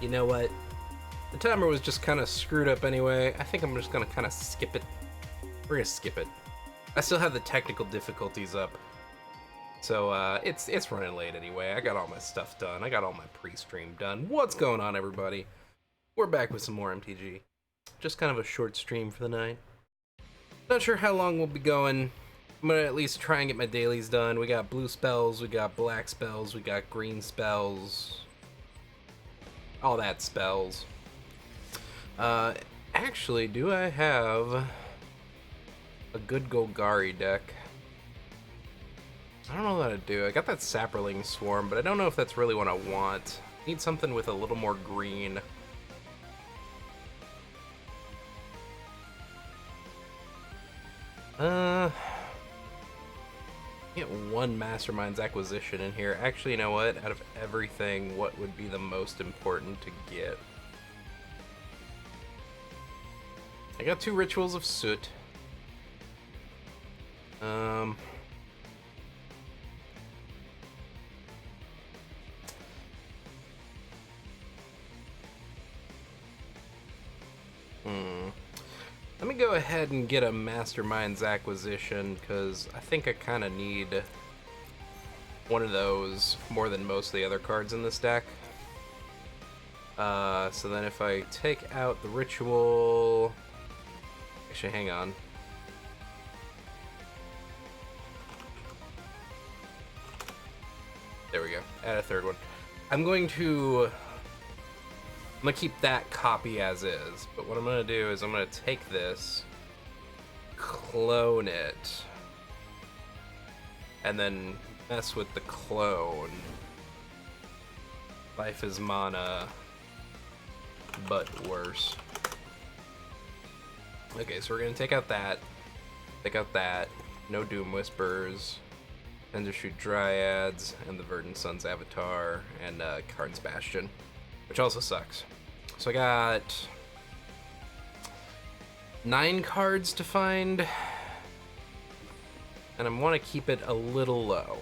You know what? The timer was just kind of screwed up anyway. I think I'm just gonna kind of skip it. We're gonna skip it. I still have the technical difficulties up, so it's running late anyway. I got all my stuff done. I got all my pre-stream done. What's going on, everybody? We're back with some more MTG. Just kind of a short stream for the night. Not sure how long we'll be going. I'm gonna at least try and get my dailies done. We got blue spells, we got black spells, we got green spells. All that spells. Actually, do I have a good Golgari deck? I don't know what I do. I got that Saproling Swarm, but I don't know if that's really what I want. I need something with a little more green. Get one Mastermind's Acquisition in here. Actually, you know what? Out of everything, what would be the most important to get? I got 2 Rituals of Soot. Let me go ahead and get a Mastermind's Acquisition, because I think I kind of need one of those more than most of the other cards in this deck. So then if I take out the Ritual... Actually, hang on. There we go. Add a third one. I'm gonna keep that copy as is, but what I'm gonna do is I'm gonna take this, clone it, and then mess with the clone. Life is mana, but worse. Okay, so we're gonna take out that, no Doom Whispers, Endershoot Dryads, and the Verdant Sun's Avatar, and Karn's Bastion, which also sucks. So I got 9 cards to find, and I want to keep it a little low.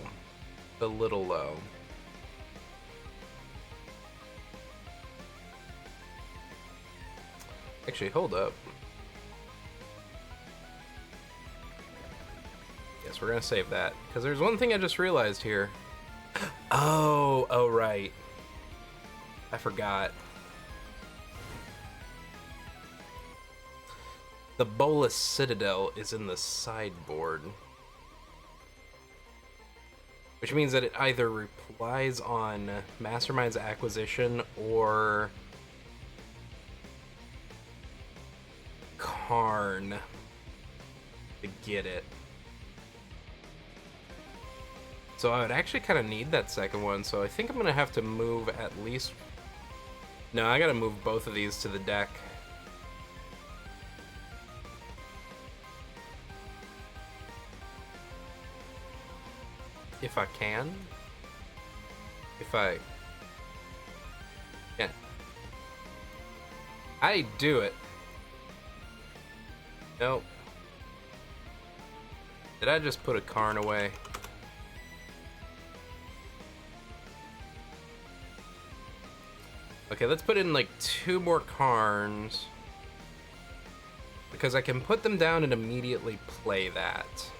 Actually, hold up. Yes, we're gonna save that, because there's one thing I just realized here. Oh, right. I forgot. The Bolas Citadel is in the sideboard, which means that it either relies on Mastermind's Acquisition or Karn to get it. So I would actually kind of need that second one, so I think I'm gonna have to move at least... No, I gotta move both of these to the deck. If I can. If I can. I do it. Nope. Did I just put a Karn away? Okay, let's put in like 2 more Karns, because I can put them down and immediately play that.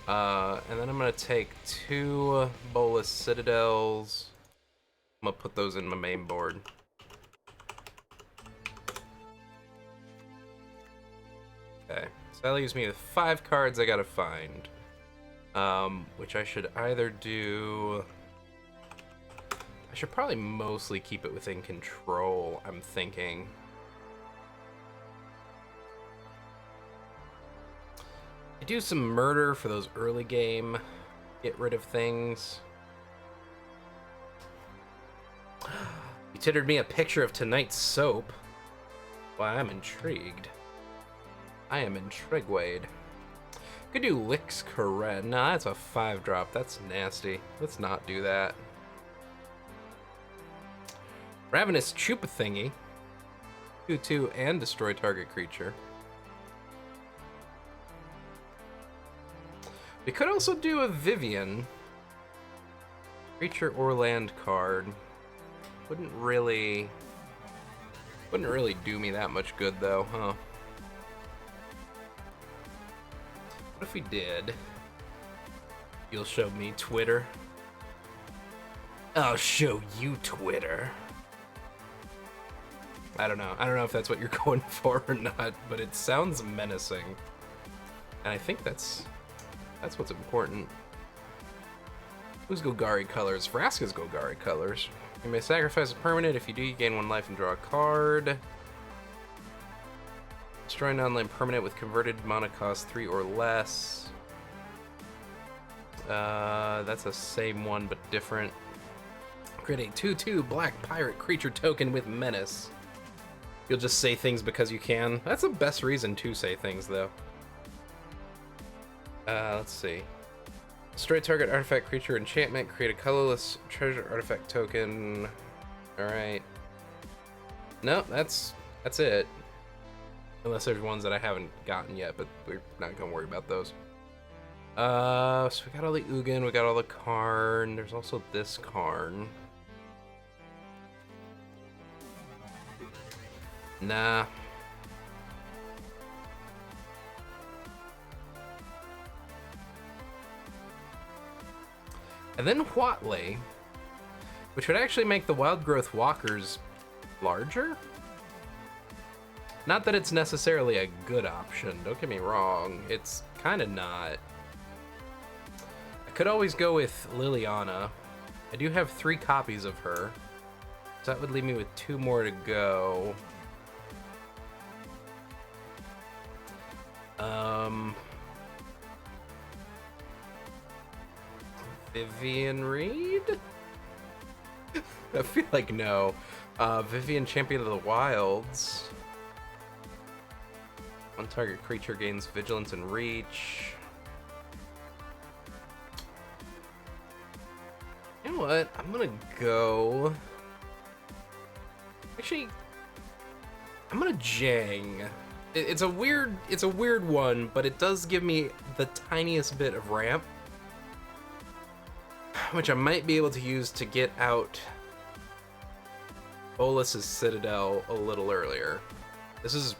And then I'm gonna take 2 Bolas Citadels. I'm gonna put those in my main board. Okay, so that leaves me with 5 cards I gotta find. Which I should either do... I should probably mostly keep it within control, I'm thinking. I do some murder for those early game, get rid of things. You tendered me a picture of tonight's soap. Why, I'm intrigued. I am intrigued. Could do Lix Karen. Nah, that's a 5-drop. That's nasty. Let's not do that. Ravenous Chupa Thingy. 2/2 and destroy target creature. We could also do a Vivian. Creature or land card. Wouldn't really do me that much good though, huh? What if we did? You'll show me Twitter. I'll show you Twitter. I don't know. I don't know if that's what you're going for or not, but it sounds menacing. And I think that's what's important. Who's Golgari colors? Vraska's Golgari colors. You may sacrifice a permanent. If you do, you gain 1 life and draw a card. Destroy an online permanent with converted mana cost 3 or less. That's the same one but different. Create a 2/2 black pirate creature token with menace. You'll just say things because you can. That's the best reason to say things, though. Let's see. Destroy target artifact, creature, enchantment. Create a colorless treasure artifact token. Alright. No, that's it. Unless there's ones that I haven't gotten yet, but we're not gonna worry about those. So we got all the Ugin, we got all the Karn. There's also this Karn. Nah. And then Huatley, which would actually make the Wild Growth Walkers larger. Not that it's necessarily a good option, don't get me wrong, it's kind of not. I could always go with Liliana. I do have 3 copies of her, so that would leave me with 2 more to go. Vivian Reed? I feel like no. Vivian, Champion of the Wilds. 1 target creature gains vigilance and reach. You know what? I'm gonna go. Actually, I'm gonna Jang. It's a weird one, but it does give me the tiniest bit of ramp, which I might be able to use to get out Bolas's Citadel a little earlier. This is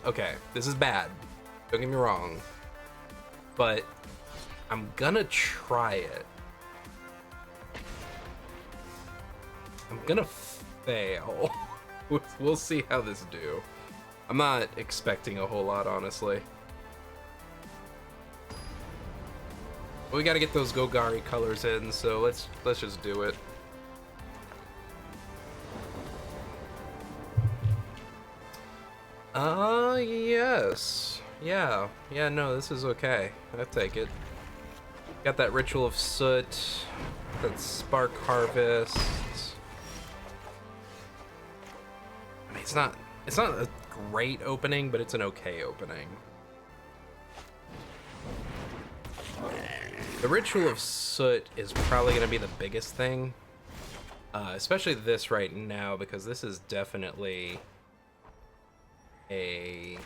okay. This is bad. Don't get me wrong, but I'm gonna try it. I'm gonna fail. We'll see how this do. I'm not expecting a whole lot, honestly. But we gotta get those Golgari colors in, so let's just do it. Yes. Yeah, no, this is okay. I'll take it. Got that Ritual of Soot, that Spark Harvest. I mean, it's not a great opening, but it's an okay opening. The Ritual of Soot is probably going to be the biggest thing, especially this right now, because this is definitely a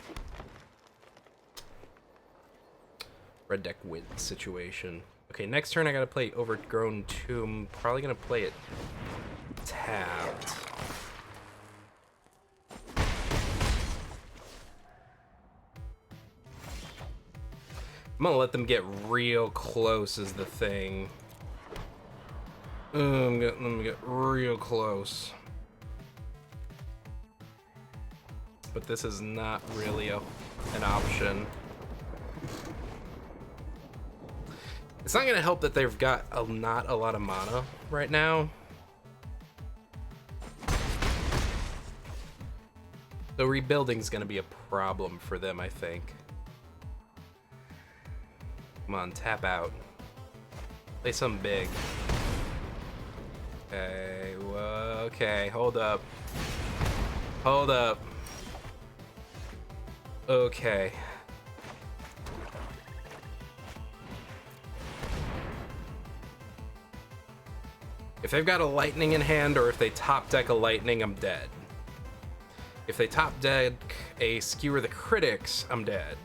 red deck win situation. Okay, next turn I gotta play Overgrown Tomb. Probably gonna play it tapped. I'm gonna let them get real close is the thing. I'm gonna let them get real close. But this is not really an option. It's not gonna help that they've got not a lot of mana right now. So rebuilding is gonna be a problem for them, I think. Come on, tap out. Play something big. Okay, well, okay, hold up. Hold up. Okay. If they've got a lightning in hand, or if they top deck a lightning, I'm dead. If they top deck a Skewer the Critics, I'm dead.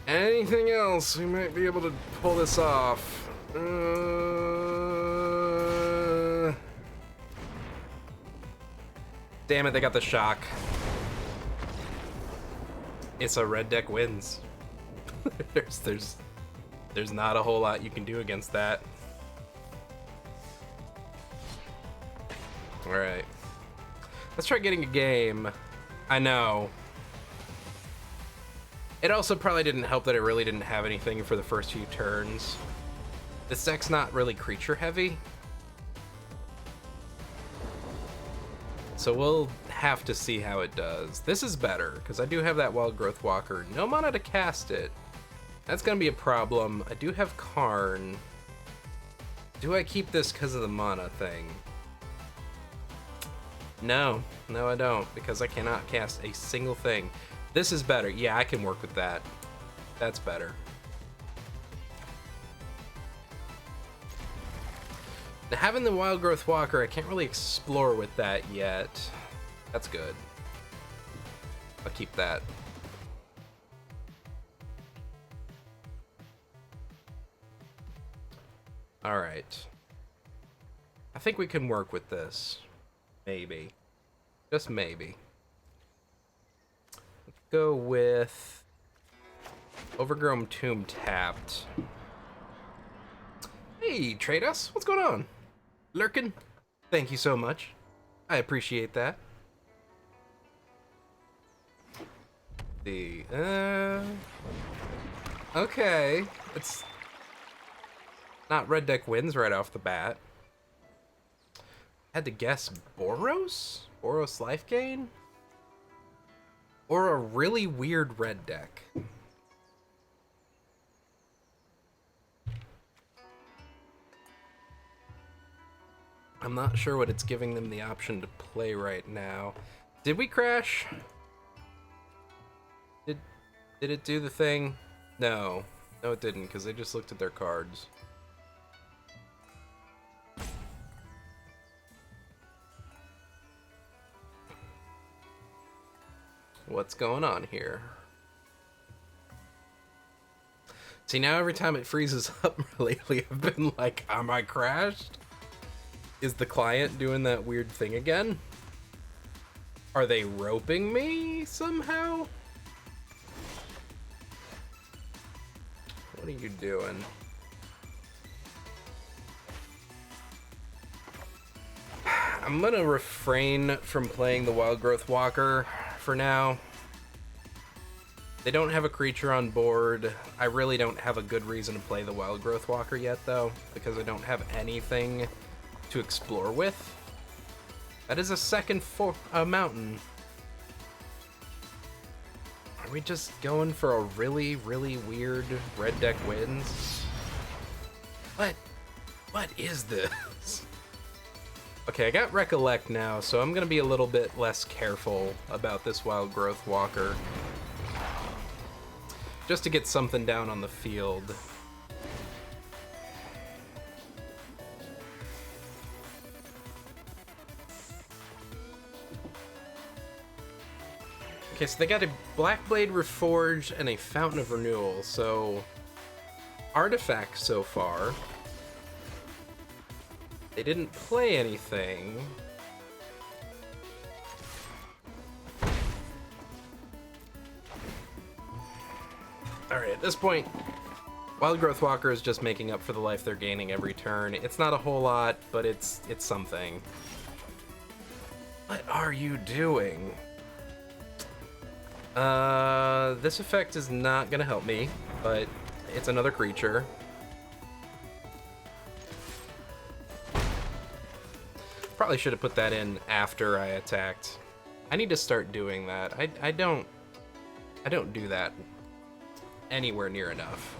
Anything else, we might be able to pull this off. Damn it, they got the shock. It's a red deck wins. there's not a whole lot you can do against that. Alright. Let's try getting a game. I know. It also probably didn't help that it really didn't have anything for the first few turns. This deck's not really creature heavy. So we'll have to see how it does. This is better, because I do have that Wild Growth Walker. No mana to cast it. That's going to be a problem. I do have Karn. Do I keep this because of the mana thing? No. No, I don't, because I cannot cast a single thing. This is better. Yeah, I can work with that. That's better. Now, having the Wild Growth Walker, I can't really explore with that yet. That's good. I'll keep that. Alright. I think we can work with this. Maybe. Just maybe. Let's go with Overgrown Tomb tapped. Hey, Trados, what's going on? Lurkin? Thank you so much. I appreciate that. Okay. It's not red deck wins right off the bat. Had to guess Boros? Boros life gain? Or a really weird red deck. I'm not sure what it's giving them the option to play right now. Did we crash? Did it do the thing? No. No, it didn't, because they just looked at their cards. What's going on here? See, now every time it freezes up lately, I've been like, am I crashed? Is the client doing that weird thing again? Are they roping me somehow? What are you doing? I'm gonna refrain from playing the Wild Growth Walker for now. They don't have a creature on board. I really don't have a good reason to play the Wild Growth Walker yet, though, because I don't have anything to explore with. That is a second mountain. Are we just going for a really, really weird red deck wins? What is this? Okay, I got Recollect now, so I'm gonna be a little bit less careful about this Wild Growth Walker. Just to get something down on the field. Okay, so they got a Blackblade Reforged and a Fountain of Renewal, so artifacts so far. They didn't play anything. Alright, at this point, Wild Growth Walker is just making up for the life they're gaining every turn. It's not a whole lot, but it's something. What are you doing? This effect is not gonna help me, but it's another creature. Probably should have put that in after I attacked. I need to start doing that. I don't do that anywhere near enough.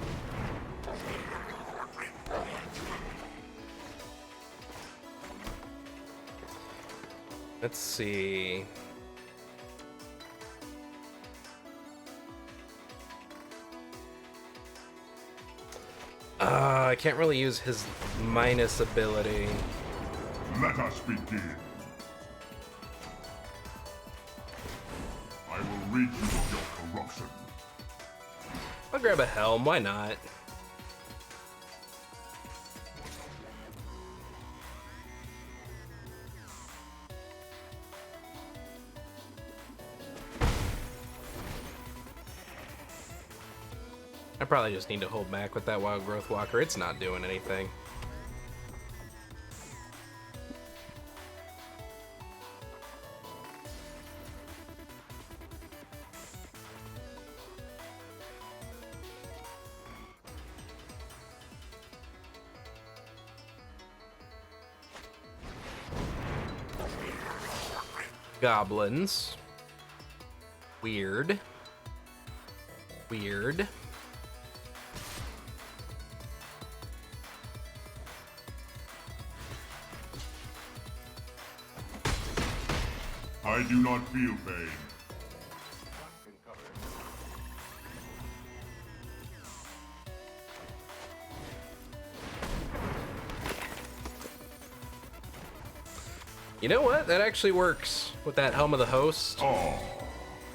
Let's see. I can't really use his minus ability. Let us begin. I will rid you of your corruption. I'll grab a helm, why not? I probably just need to hold back with that Wild Growth Walker. It's not doing anything. Goblins. Weird. Weird. I do not feel pain. You know what? That actually works with that Helm of the Host. Ah,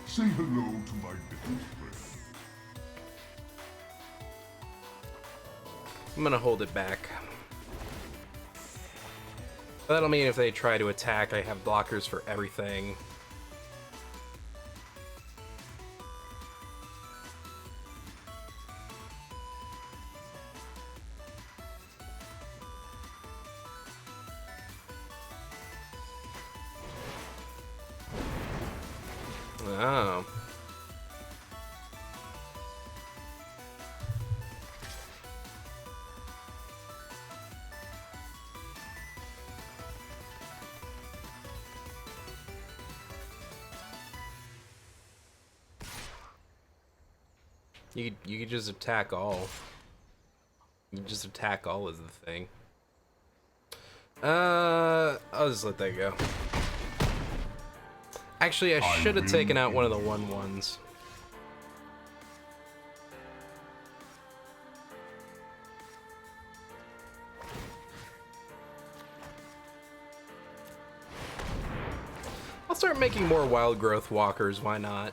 say hello to my little friend. I'm gonna hold it back. That'll mean if they try to attack, I have blockers for everything. Oh. You could just attack all. You just attack all is the thing. I'll just let that go. Actually, I should have taken out one of the 1/1s. I'll start making more Wild Growth Walkers, why not?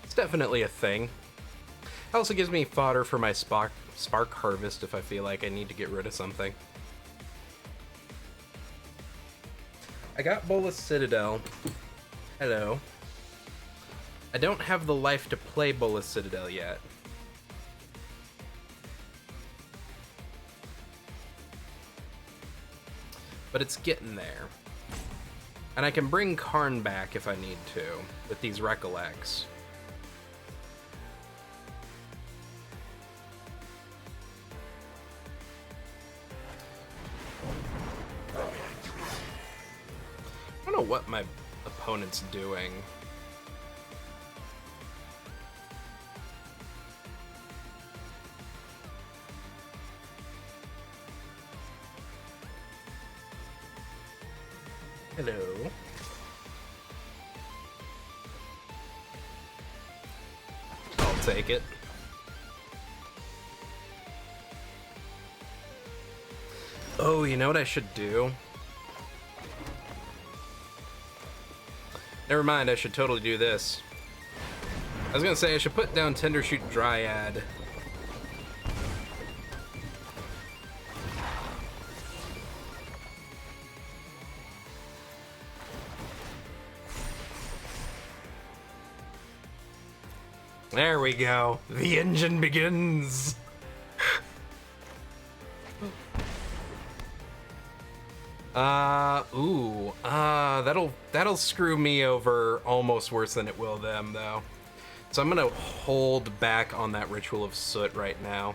It's definitely a thing. It also gives me fodder for my spark harvest if I feel like I need to get rid of something. I got Bolas Citadel. Hello. I don't have the life to play Bolas Citadel yet. But it's getting there. And I can bring Karn back if I need to, with these Recollects. I don't know what my opponent's doing. Hello. I'll take it. Oh, you know what I should do? Never mind, I should totally do this. I was gonna say I should put down Tendershoot Dryad. There we go. The engine begins. That'll screw me over almost worse than it will them, though. So I'm gonna hold back on that Ritual of Soot right now.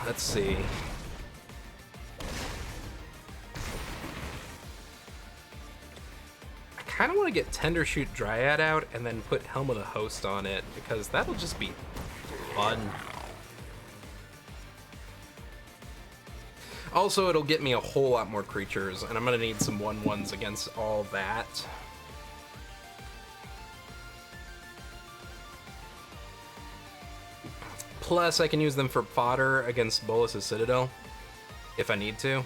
Let's see. I kind of want to get Tendershoot Dryad out and then put Helm of the Host on it, because that'll just be fun. Also, it'll get me a whole lot more creatures, and I'm going to need some 1/1s against all that. Plus, I can use them for fodder against Bolas' Citadel, if I need to.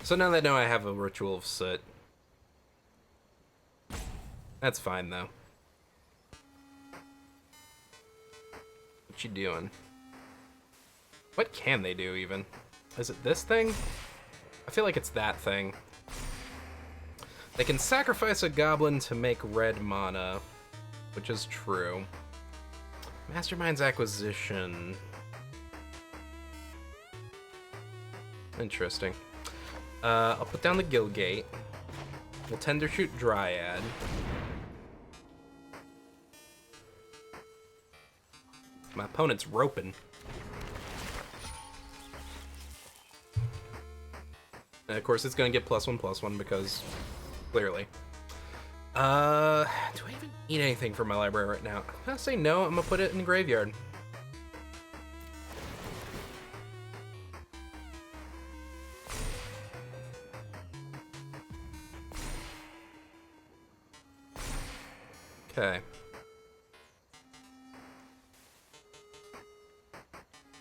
So now that I know I have a Ritual of Soot. That's fine, though. What you doing? What can they do, even? Is it this thing? I feel like it's that thing. They can sacrifice a goblin to make red mana, which is true. Mastermind's Acquisition. Interesting. I'll put down the Guildgate. We'll Tender Shoot Dryad. My opponent's roping. And of course, it's gonna get +1/+1 because, clearly. Do I even need anything from my library right now? I'm gonna say no. I'm gonna put it in the graveyard. Okay.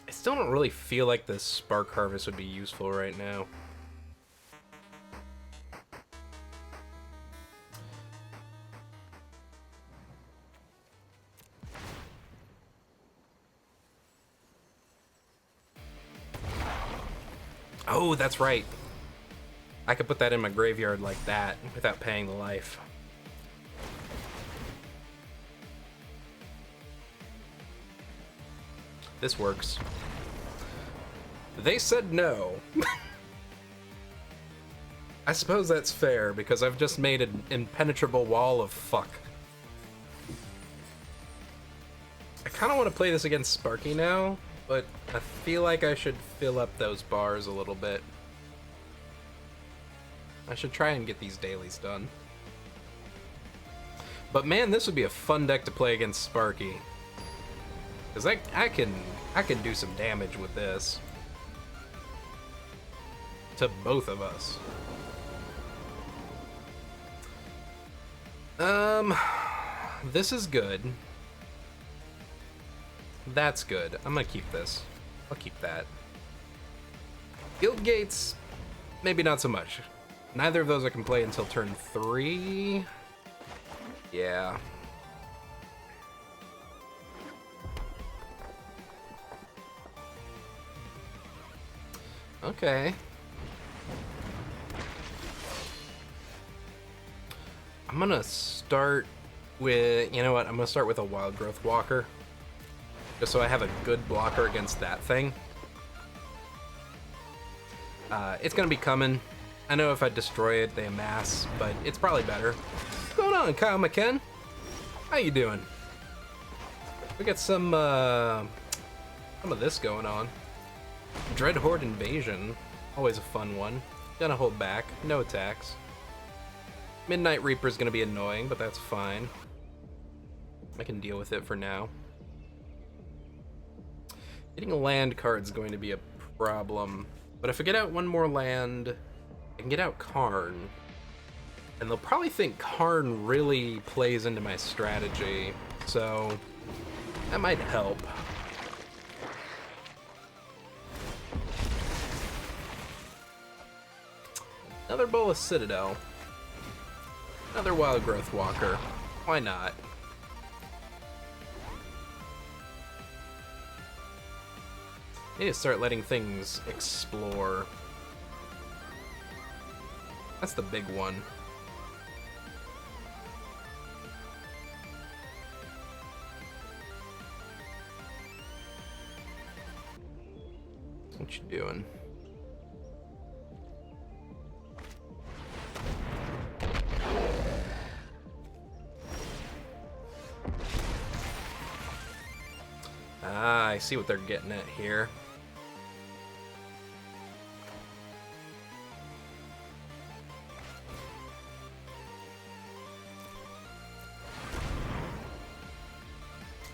I still don't really feel like the Spark Harvest would be useful right now. Oh, that's right. I could put that in my graveyard like that without paying the life. This works. They said no. I suppose that's fair, because I've just made an impenetrable wall of fuck. I kind of want to play this against Sparky now, but I feel like I should fill up those bars a little bit. I should try and get these dailies done. But man, this would be a fun deck to play against Sparky. Because I can do some damage with this. To both of us. This is good. That's good. I'm gonna keep this. I'll keep that. Guild Gates, maybe not so much. Neither of those I can play until turn 3. Yeah. Okay. I'm gonna start with, you know what, I'm gonna start with a Wild Growth Walker. Just so I have a good blocker against that thing. It's gonna be coming. I know if I destroy it, they amass, but it's probably better. What's going on, Kyle McKen? How you doing? We got some of this going on. Dreadhorde Invasion, always a fun one. Gonna hold back, no attacks. Midnight Reaper's gonna be annoying, but that's fine. I can deal with it for now. Getting a land card's going to be a problem, but if I get out one more land, I can get out Karn. And they'll probably think Karn really plays into my strategy, so that might help. Another Bola Citadel. Another Wild Growth Walker. Why not? I need to start letting things explore. That's the big one. What you doing? Ah, I see what they're getting at here.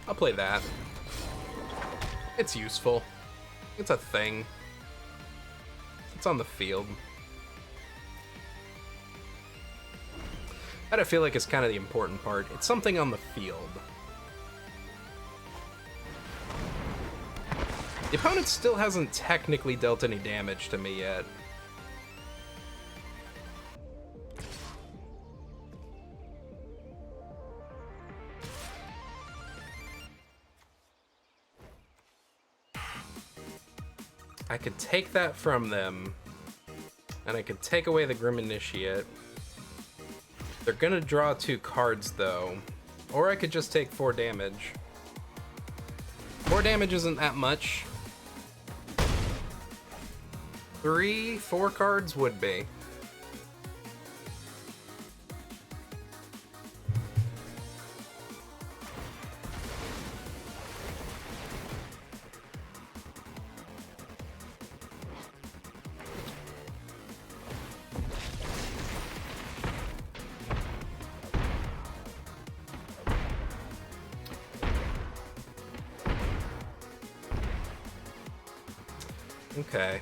I'll play that. It's useful. It's a thing. It's on the field. That I feel like is kind of the important part. It's something on the field. The opponent still hasn't technically dealt any damage to me yet. I could take that from them, and I could take away the Grim Initiate. They're gonna draw 2 cards, though. Or I could just take 4 damage. 4 damage isn't that much. 3, 4 cards would be. Okay.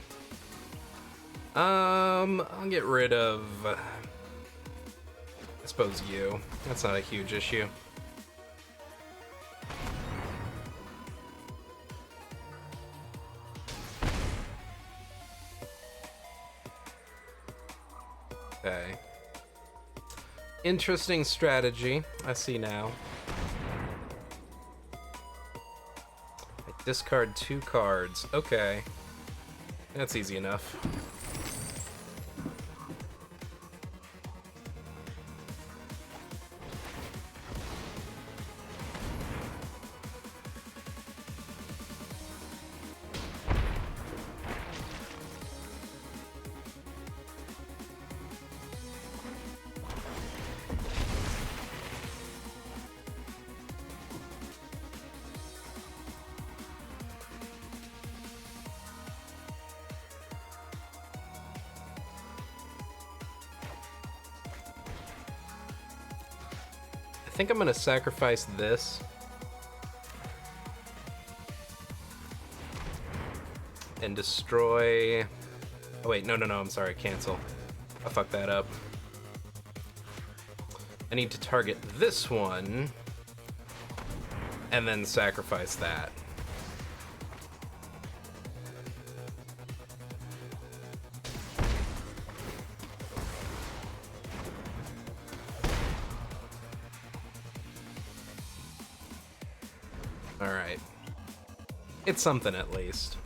I'll get rid of, I suppose you. That's not a huge issue. Okay. Interesting strategy, I see now. I discard 2 cards. Okay. That's easy enough. I think I'm gonna sacrifice this. And destroy... Oh wait, no, I'm sorry, cancel. I fucked that up. I need to target this one, and then sacrifice that. Alright. It's something at least.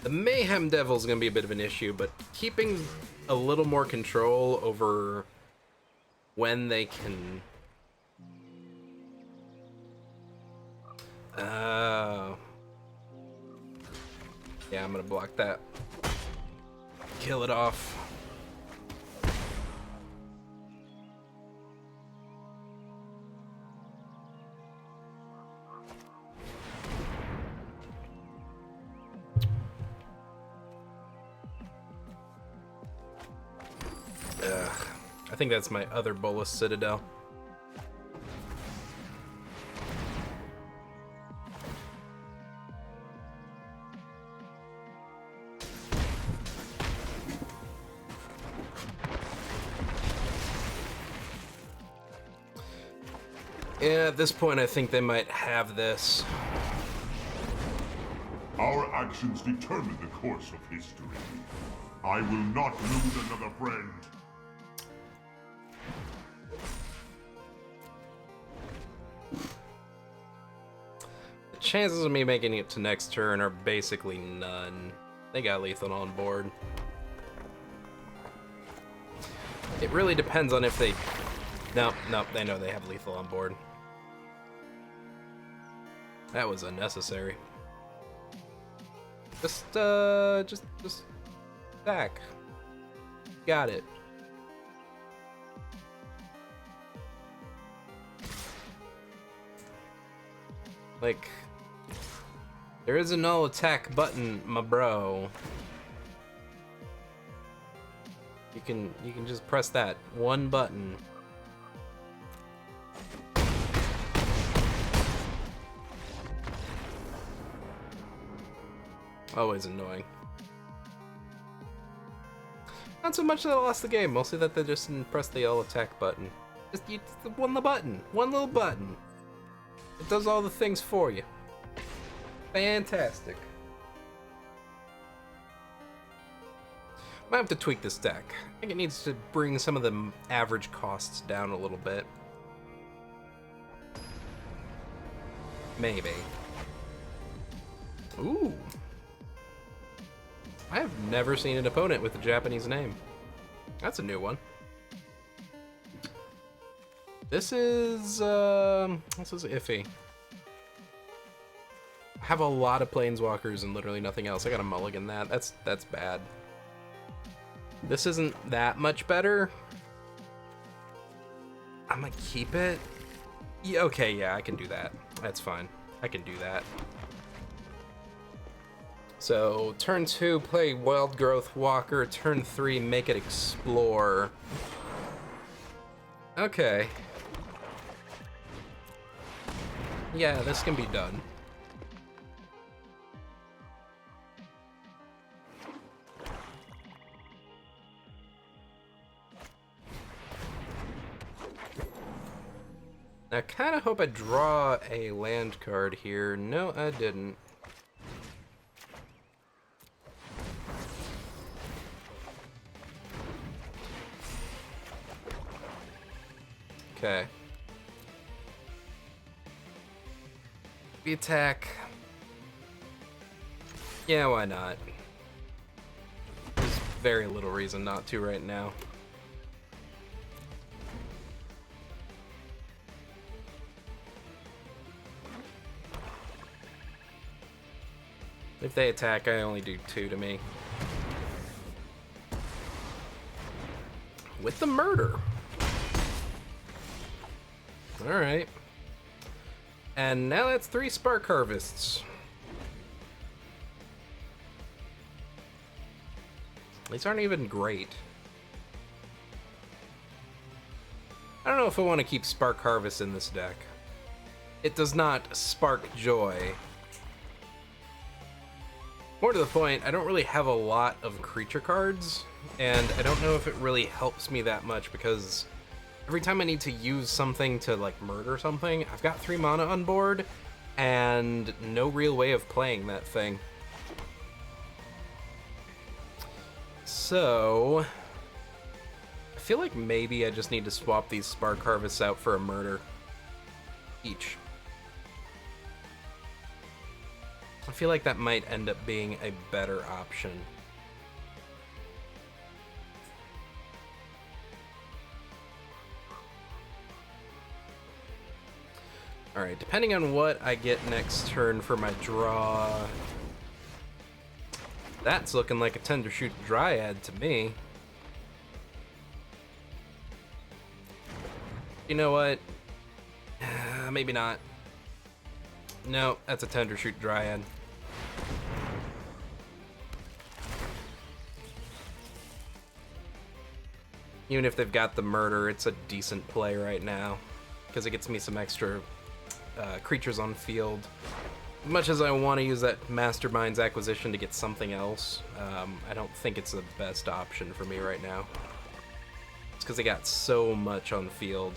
The Mayhem Devil's gonna be a bit of an issue, but keeping a little more control over when they can... Yeah, I'm gonna block that. Kill it off. I think that's my other Bolus Citadel. Yeah, at this point I think they might have this. Our actions determine the course of history. I will not lose another friend. The chances of me making it to next turn are basically none. They got lethal on board. It really depends on if they... No, they know they have lethal on board. That was unnecessary. Just stack. Got it. Like, there is a null attack button, my bro. You can just press that one button. Always annoying. Not so much that I lost the game, mostly that they just didn't press the all attack button. Just one little button. It does all the things for you. Fantastic. Might have to tweak this deck. I think it needs to bring some of the average costs down a little bit. Maybe. Ooh. I have never seen an opponent with a Japanese name. That's a new one. This is iffy. I have a lot of planeswalkers and literally nothing else. I gotta mulligan that. That's bad. This isn't that much better. I'm gonna keep it. Yeah, okay, yeah, I can do that. That's fine. I can do that. So, turn 2, play Wild Growth Walker. Turn 3, make it explore. Okay. Yeah, this can be done. I kind of hope I draw a land card here. No, I didn't. Okay. The attack. Yeah, why not? There's very little reason not to right now. If they attack, I only do 2 to me. With the murder. Alright. And now that's 3 Spark Harvests. These aren't even great. I don't know if I want to keep Spark Harvest in this deck. It does not spark joy. More to the point, I don't really have a lot of creature cards, and I don't know if it really helps me that much because every time I need to use something to like murder something, I've got 3 mana on board and no real way of playing that thing. So I feel like maybe I just need to swap these Spark Harvests out for a murder each. I feel like that might end up being a better option. Alright, depending on what I get next turn for my draw, that's looking like a Tendershoot Dryad to me. You know what? Maybe not. No, that's a Tendershoot Dryad. Even if they've got the murder, it's a decent play right now because it gets me some extra creatures on field. As much as I want to use that Mastermind's Acquisition to get something else, I don't think it's the best option for me right now. It's because I got so much on field.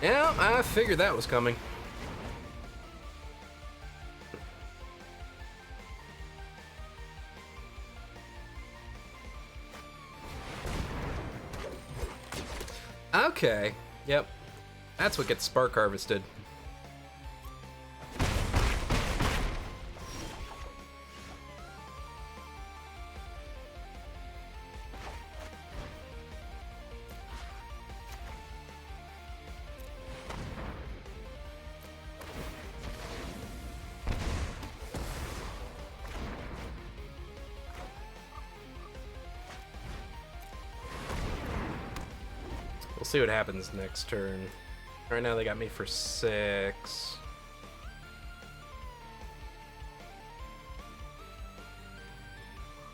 Yeah, I figured that was coming. Okay, yep. That's what gets Spark Harvested. We'll see what happens next turn. Right now they got me for 6.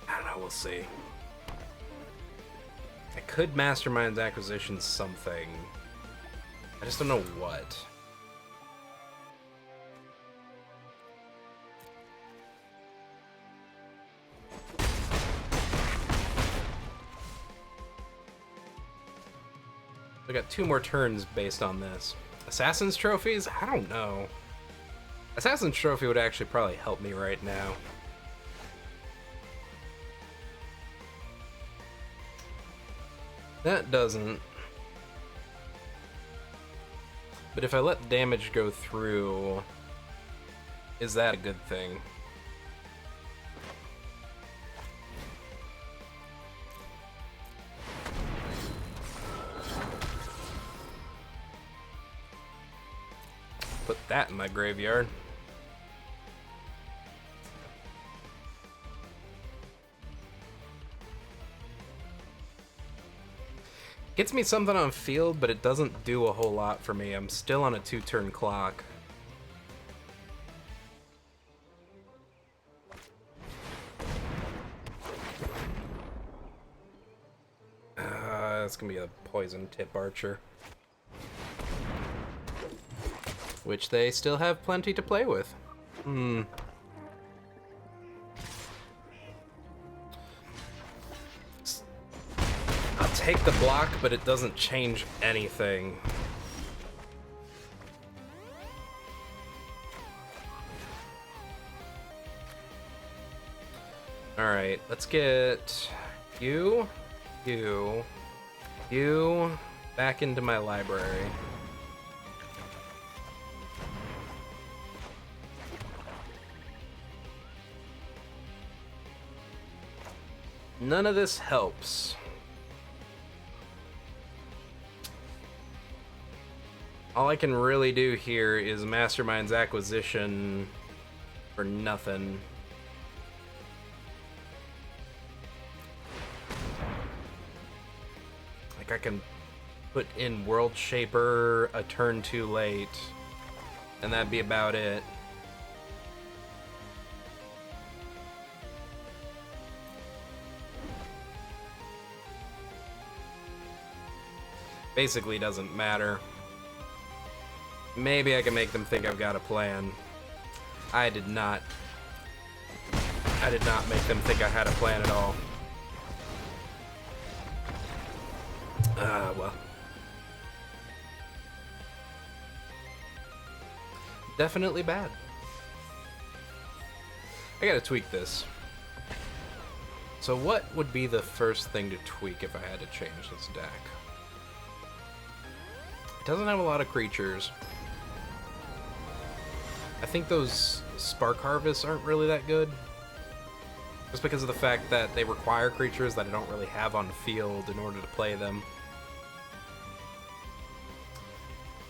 I don't know, we'll see. I could Mastermind's Acquisition something. I just don't know what. We got 2 more turns based on this. Assassin's Trophies? I don't know. Assassin's Trophy would actually probably help me right now. That doesn't. But if I let damage go through, is that a good thing? Put that in my graveyard. Gets me something on field, but it doesn't do a whole lot for me. I'm still on a 2-turn clock. It's gonna be a poison tip archer. Which they still have plenty to play with. I'll take the block, but it doesn't change anything. Alright, let's get you back into my library. None of this helps. All I can really do here is Mastermind's Acquisition for nothing. Like, I can put in World Shaper a turn too late, and that'd be about it. Basically doesn't matter. Maybe I can make them think I've got a plan. I did not make them think I had a plan at all. Well. Definitely bad. I gotta tweak this. So what would be the first thing to tweak if I had to change this deck? It doesn't have a lot of creatures. I think those Spark Harvests aren't really that good. Just because of the fact that they require creatures that I don't really have on field in order to play them.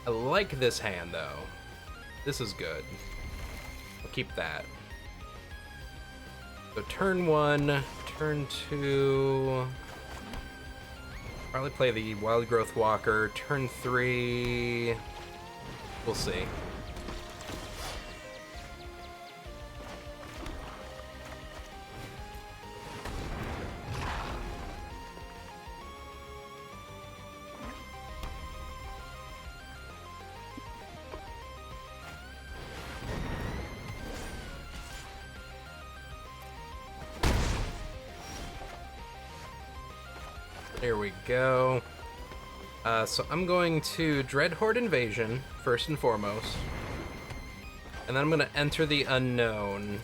I like this hand, though. This is good. I'll keep that. So turn 1, turn 2... Probably play the Wild Growth Walker. Turn 3... We'll see. There we go. So I'm going to Dreadhorde Invasion, first and foremost. And then I'm going to enter the Unknown.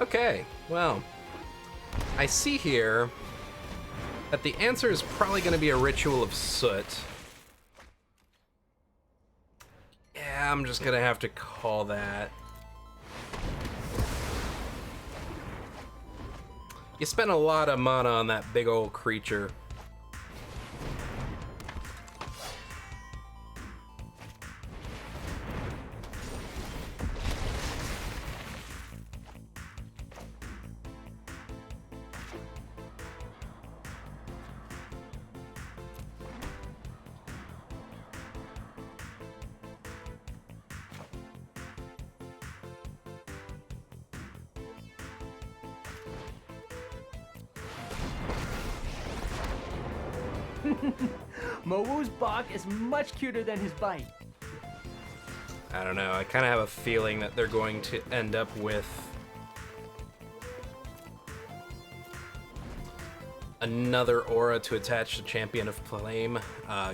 Okay, well, I see here that the answer is probably going to be a Ritual of Soot. Yeah, I'm just going to have to call that. You spent a lot of mana on that big old creature. Mowu's bark is much cuter than his bite. I don't know. I kind of have a feeling that they're going to end up with another aura to attach to Champion of Flame,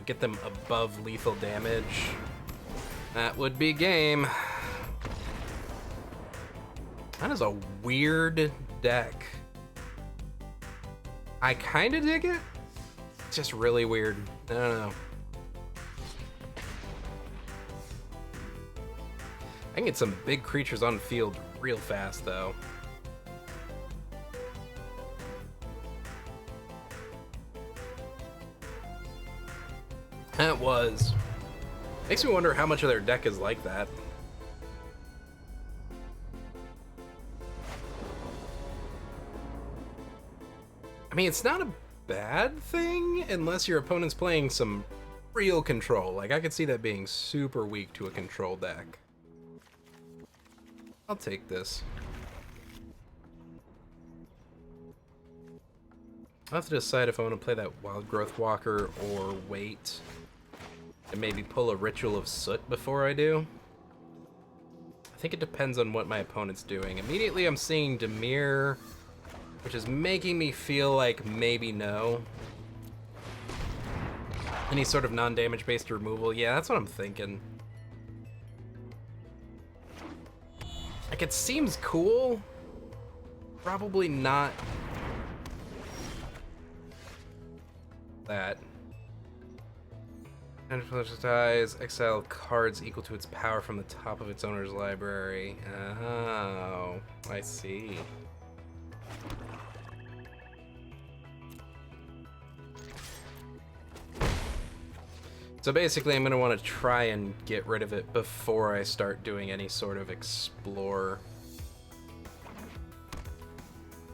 get them above lethal damage. That would be game. That is a weird deck. I kind of dig it. It's just really weird. I don't know. I can get some big creatures on field real fast, though. That was. Makes me wonder how much of their deck is like that. I mean, it's not a bad thing unless your opponent's playing some real control. Like, I could see that being super weak to a control deck. I'll take this. I'll have to decide if I want to play that Wild Growth Walker or wait and maybe pull a Ritual of Soot before I do. I think it depends on what my opponent's doing. Immediately I'm seeing Dimir, which is making me feel like maybe no. Any sort of non-damage based removal. Yeah, that's what I'm thinking. Like, it seems cool. Probably not that. And dies, exile cards equal to its power from the top of its owner's library. Oh, I see. So basically, I'm going to want to try and get rid of it before I start doing any sort of explore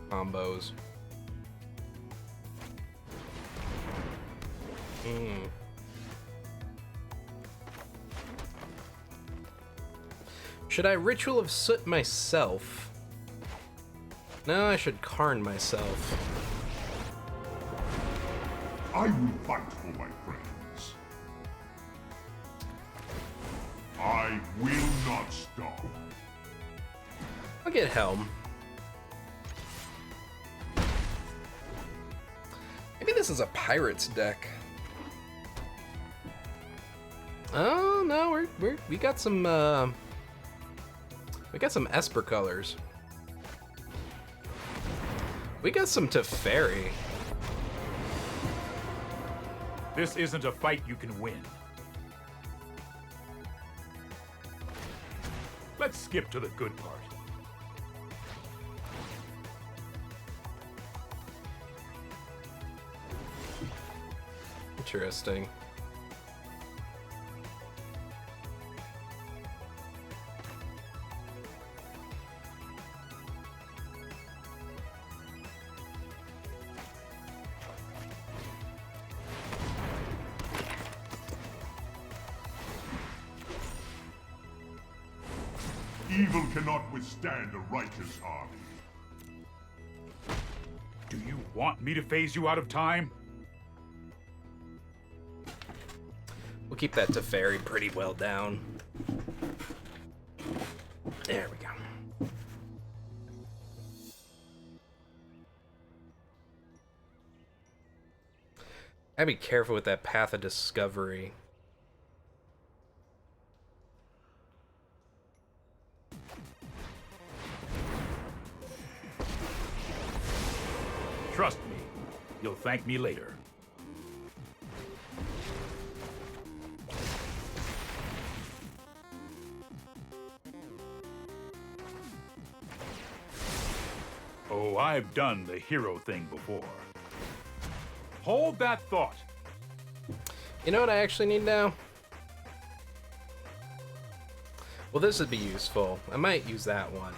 combos. Should I Ritual of Soot myself? No, I should Karn myself. I will fight for my friends. I will not stop. I'll get Helm. Maybe this is a Pirates deck. Oh no, we got some Esper colors. We got some Teferi. This isn't a fight you can win. Let's skip to the good part. Interesting. Evil cannot withstand a righteous army. Do you want me to phase you out of time? We'll keep that Teferi pretty well down. There we go. I'd be careful with that Path of Discovery. Trust me, you'll thank me later. Oh, I've done the hero thing before. Hold that thought. You know what I actually need now? Well, this would be useful. I might use that one.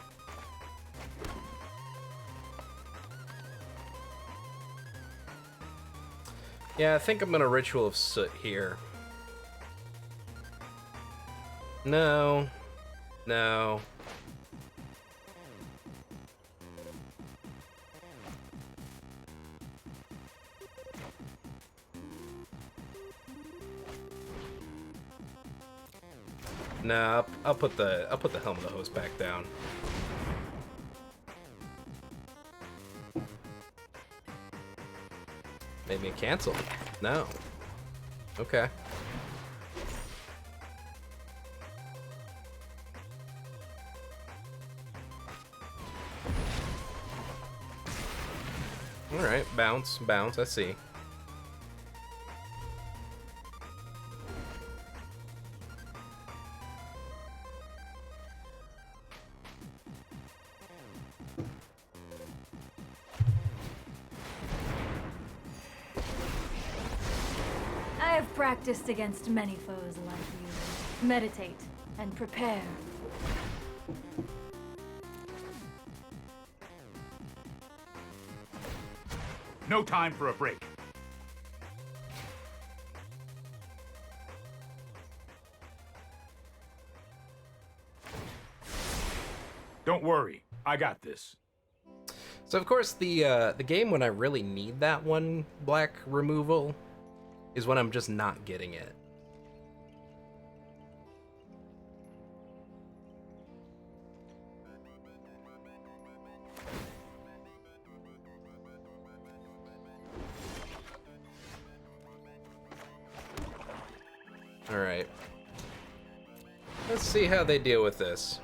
Yeah, I think I'm gonna Ritual of Soot here. No. No. Nah, I'll put the helm of the host back down. Made me cancel. No. Okay. Alright, bounce, bounce, I see. I have practiced against many foes like you. Meditate and prepare. No time for a break. Don't worry, I got this. So of course the game when I really need that one black removal is when I'm just not getting it. All right. Let's see how they deal with this.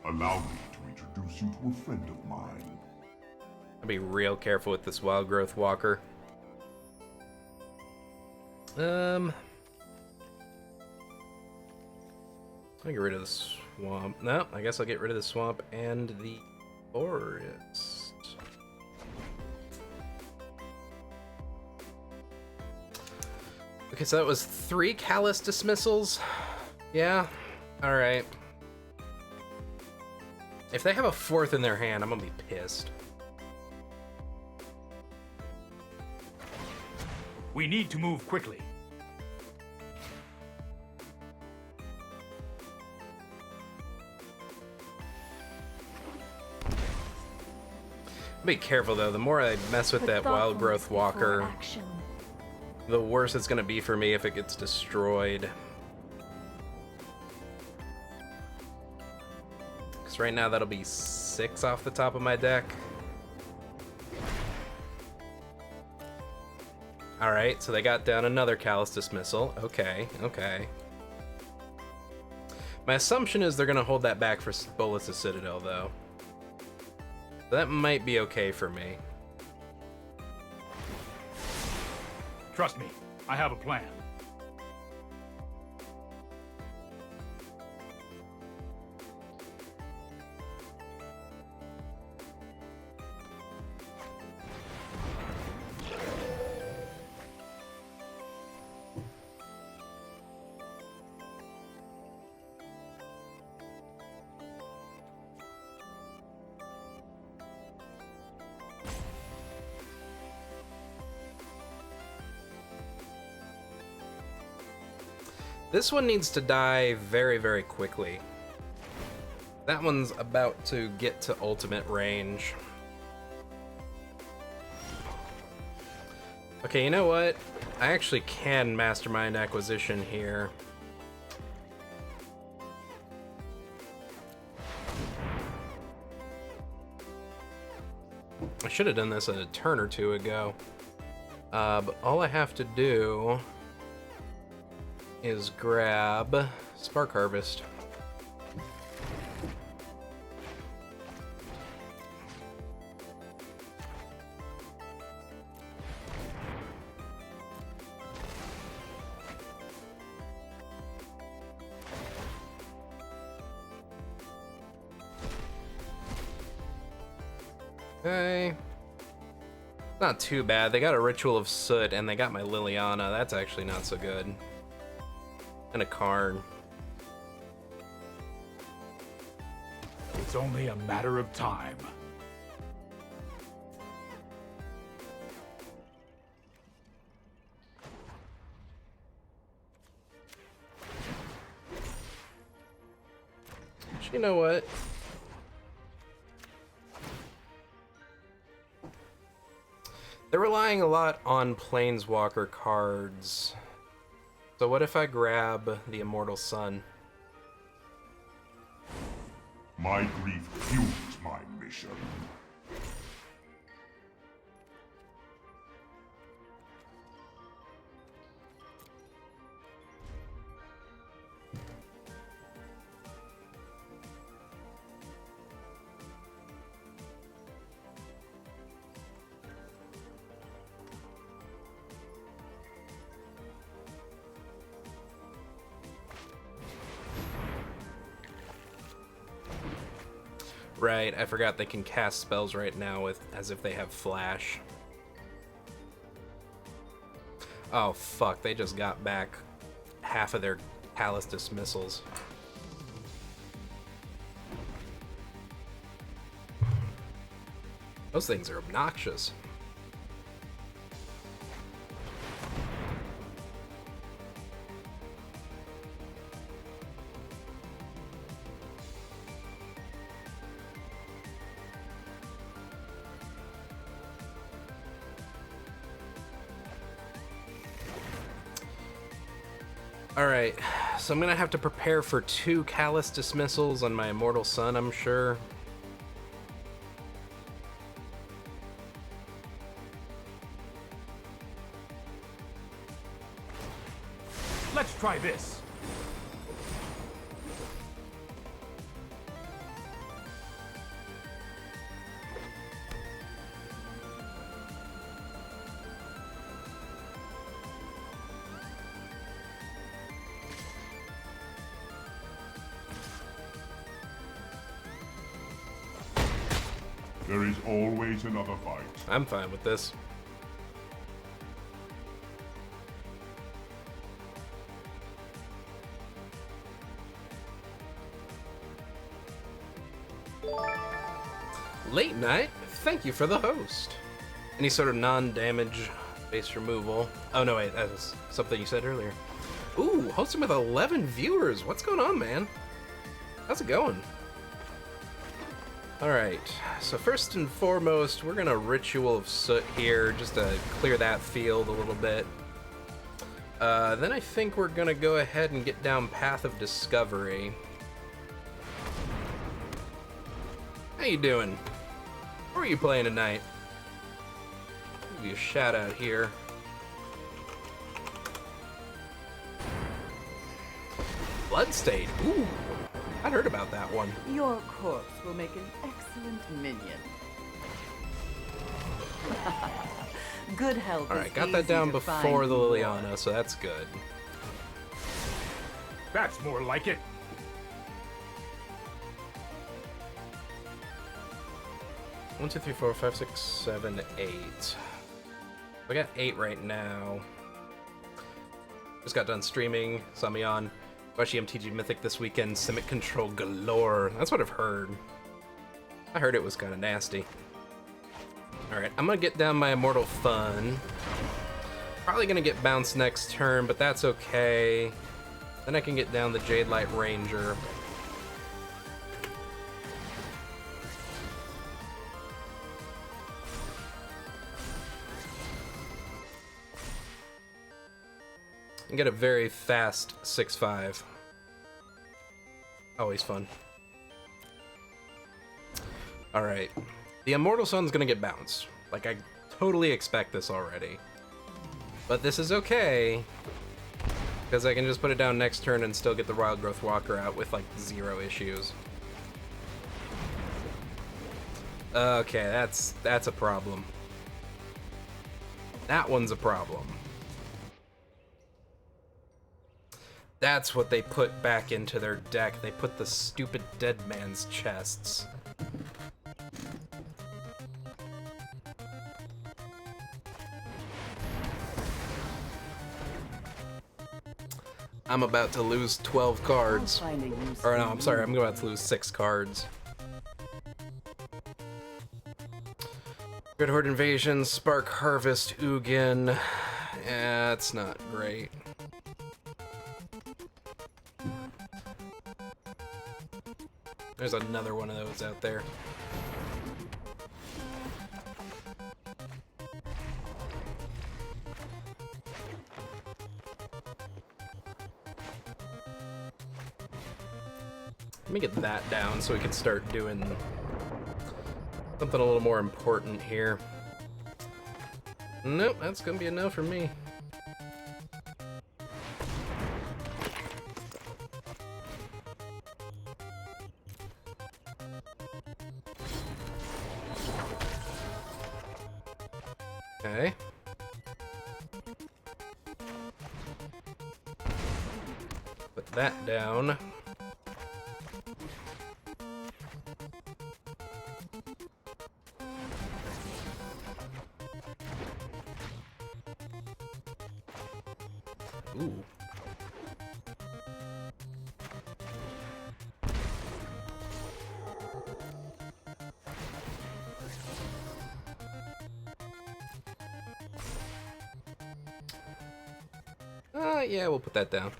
Allow me to introduce you to a friend of mine. I'll be real careful with this wild growth walker. I'll get rid of the swamp. No, I guess I'll get rid of the swamp and the forest. Okay, so that was 3 callous dismissals. Yeah, alright. If they have a 4th in their hand, I'm gonna be pissed. We need to move quickly. Be careful though, the more I mess with that wild growth walker, Action. the worse it's gonna be for me if it gets destroyed. Because right now that'll be 6 off the top of my deck. Alright, so they got down another callous dismissal. Okay, okay. My assumption is they're gonna hold that back for Bolas' Citadel though. That might be okay for me. Trust me, I have a plan. This one needs to die very, very quickly. That one's about to get to ultimate range. Okay, you know what? I actually can mastermind acquisition here. I should have done this a turn or two ago. But all I have to do is grab Spark Harvest. Okay. Not too bad. They got a Ritual of Soot and they got my Liliana. That's actually not so good. And a Karn. It's only a matter of time. You know what? They're relying a lot on Planeswalker cards. So what if I grab the Immortal Sun? My grief fuels my mission. Right, I forgot they can cast spells right now with as if they have flash. Oh fuck, they just got back half of their Callous Dismissals. Those things are obnoxious. Alright, so I'm gonna have to prepare for 2 Callous Dismissals on my Immortal Sun, I'm sure. Let's try this. There is always another fight. I'm fine with this. Late night, thank you for the host. Any sort of non-damage base removal. Oh no, wait, that was something you said earlier. Ooh, hosting with 11 viewers. What's going on, man? How's it going? Alright, so first and foremost, we're gonna Ritual of Soot here, just to clear that field a little bit. Then I think we're gonna go ahead and get down Path of Discovery. How you doing? Who are you playing tonight? Give you a shout out here. Bloodstained. Ooh, I'd heard about that one. Your corpse will make an excellent minion. Good health. All right, got that down before the Liliana, so that's good. That's more like it. One, two, three, four, five, six, seven, 8. I got 8 right now. Just got done streaming, saw me on Washi MTG Mythic this weekend, Simic Control galore. That's what I've heard. I heard it was kind of nasty. Alright, I'm gonna get down my Immortal Fun. Probably gonna get bounced next turn, but that's okay. Then I can get down the Jade Light Ranger. And get a very fast 6/5. Always fun. Alright. The Immortal Sun's gonna get bounced. Like, I totally expect this already. But this is okay, because I can just put it down next turn and still get the Wild Growth Walker out with, like, 0 issues. Okay, that's a problem. That one's a problem. That's what they put back into their deck. They put the stupid dead man's chests. I'm about to lose 12 cards. Or no, I'm sorry, I'm about to lose 6 cards. Sacred Horde Invasion, Spark Harvest, Ugin. Yeah, it's not great. There's another one of those out there. Let me get that down so we can start doing something a little more important here. Nope, that's gonna be a no for me. Okay. Put that down. Ooh. Yeah, we'll put that down.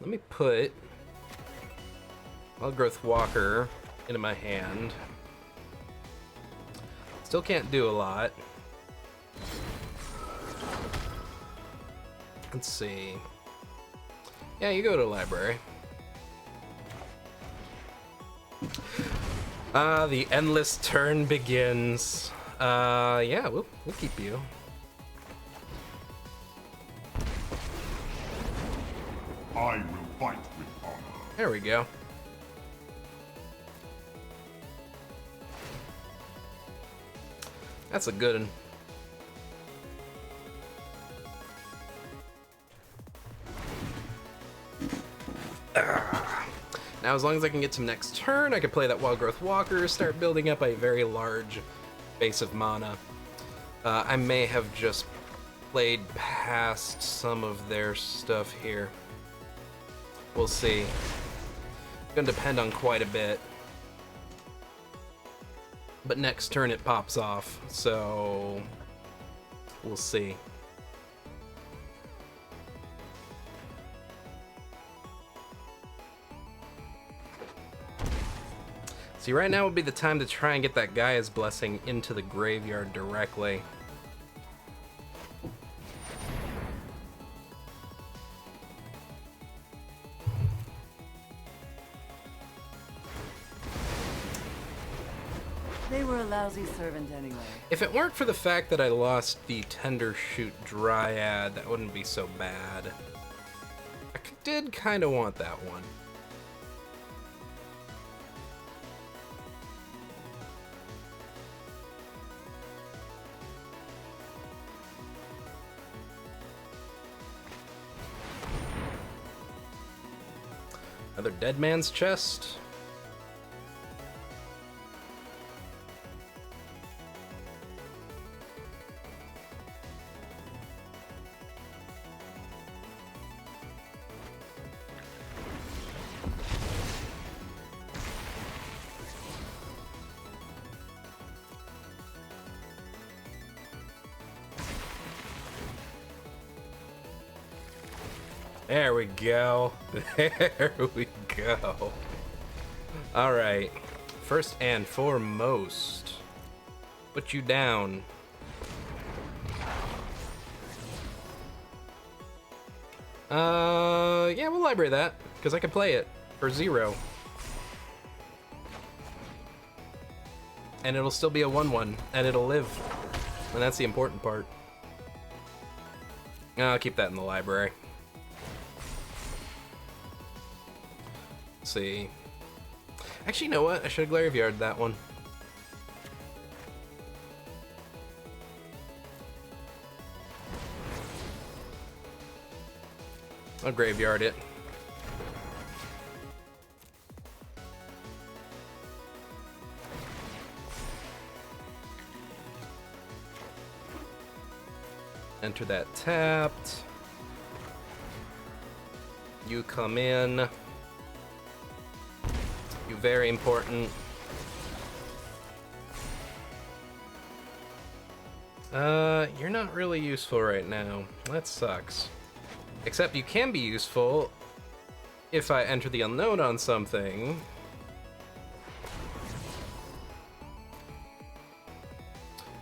Let me put Wild Growth Walker into my hand. Still can't do a lot. Let's see. Yeah, you go to the library. The endless turn begins. Yeah, we'll keep you. I will fight with honor. There we go. That's a good one. Now, as long as I can get to next turn, I can play that Wild Growth Walker, start building up a very large base of mana. I may have just played past some of their stuff here. We'll see. It's gonna depend on quite a bit. But next turn it pops off, so we'll see. See, right now would be the time to try and get that Gaia's Blessing into the graveyard directly. They were a lousy servant anyway. If it weren't for the fact that I lost the Tender Shoot Dryad, that wouldn't be so bad. I did kind of want that one. Another Dead Man's Chest. There we go. There we go. All right. First and foremost, put you down. Yeah, we'll library that because I can play it for 0. And it'll still be a 1/1, and it'll live. And that's the important part. I'll keep that in the library. See. Actually, you know what? I should have graveyarded that one. I'll graveyard it. Enter that tapped. You come in. You very important. You're not really useful right now. That sucks. Except you can be useful if I enter the unknown on something.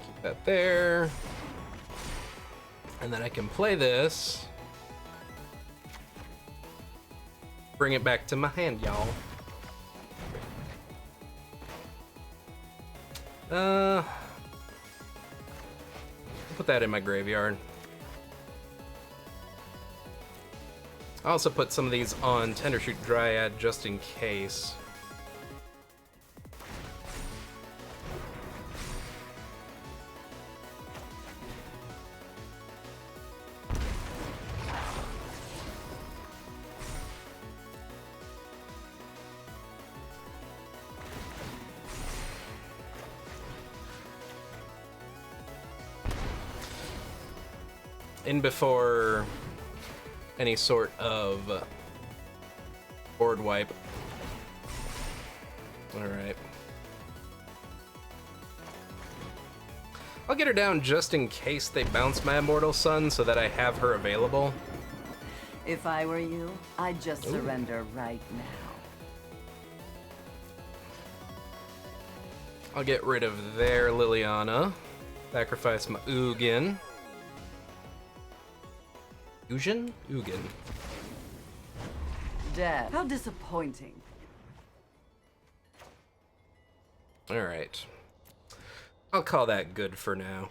Keep that there. And then I can play this. Bring it back to my hand, y'all. Put that in my graveyard. I also put some of these on Tendershoot Dryad just in case. In before any sort of board wipe. Alright. I'll get her down just in case they bounce my Immortal Sun so that I have her available. If I were you, I'd just surrender right now. I'll get rid of their Liliana. Sacrifice my Ugin. Ugin? Ugin. Death. How disappointing. Alright. I'll call that good for now.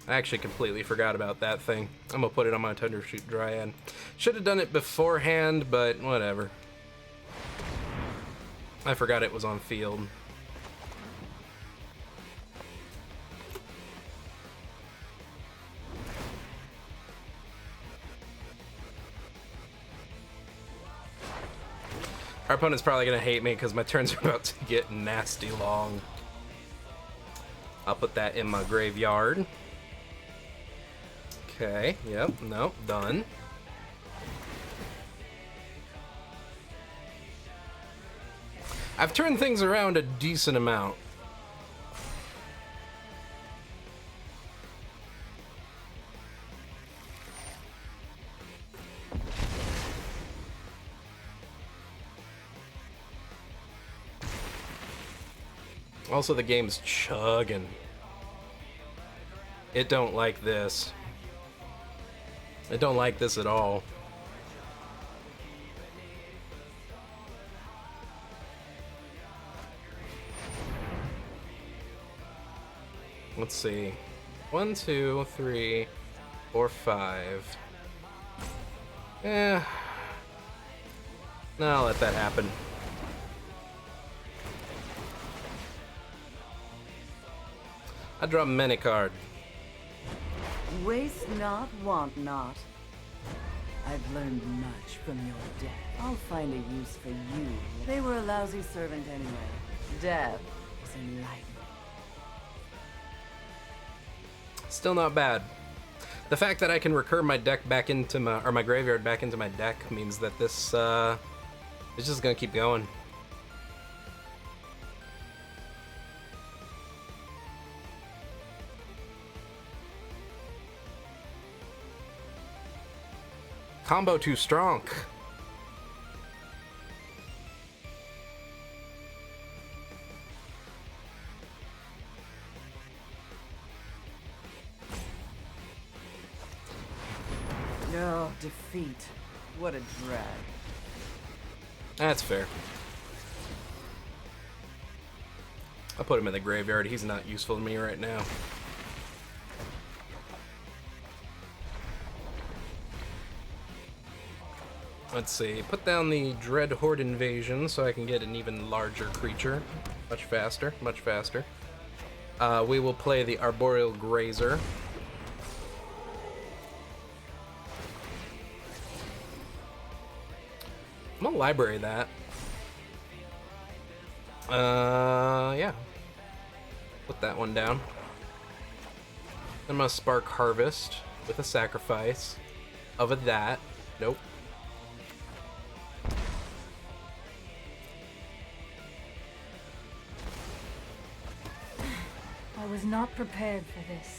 I actually completely forgot about that thing. I'm gonna put it on my Tendershoot Dryad. Should have done it beforehand, but whatever. I forgot it was on field. Our opponent's probably gonna hate me because my turns are about to get nasty long. I'll put that in my graveyard. Okay, yep, nope, done. I've turned things around a decent amount. Also, the game's chugging. It don't like this. It don't like this at all. Let's see. 1, 2, 3, 4, 5. No, I'll let that happen. I draw a mini card. Waste not, want not. I've learned much from your death. I'll find a use for you. They were a lousy servant anyway. Death is enlightening. Still not bad. The fact that I can recur my deck back into my graveyard back into my deck means that this is just gonna keep going. Combo too strong. No, defeat. What a drag. That's fair. I'll put him in the graveyard. He's not useful to me right now. Let's see. Put down the Dread Horde Invasion so I can get an even larger creature. Much faster, much faster. We will play the Arboreal Grazer. I'm gonna library that. Yeah. Put that one down. I'm gonna Spark Harvest. with a sacrifice of a that. Nope. I was not prepared for this.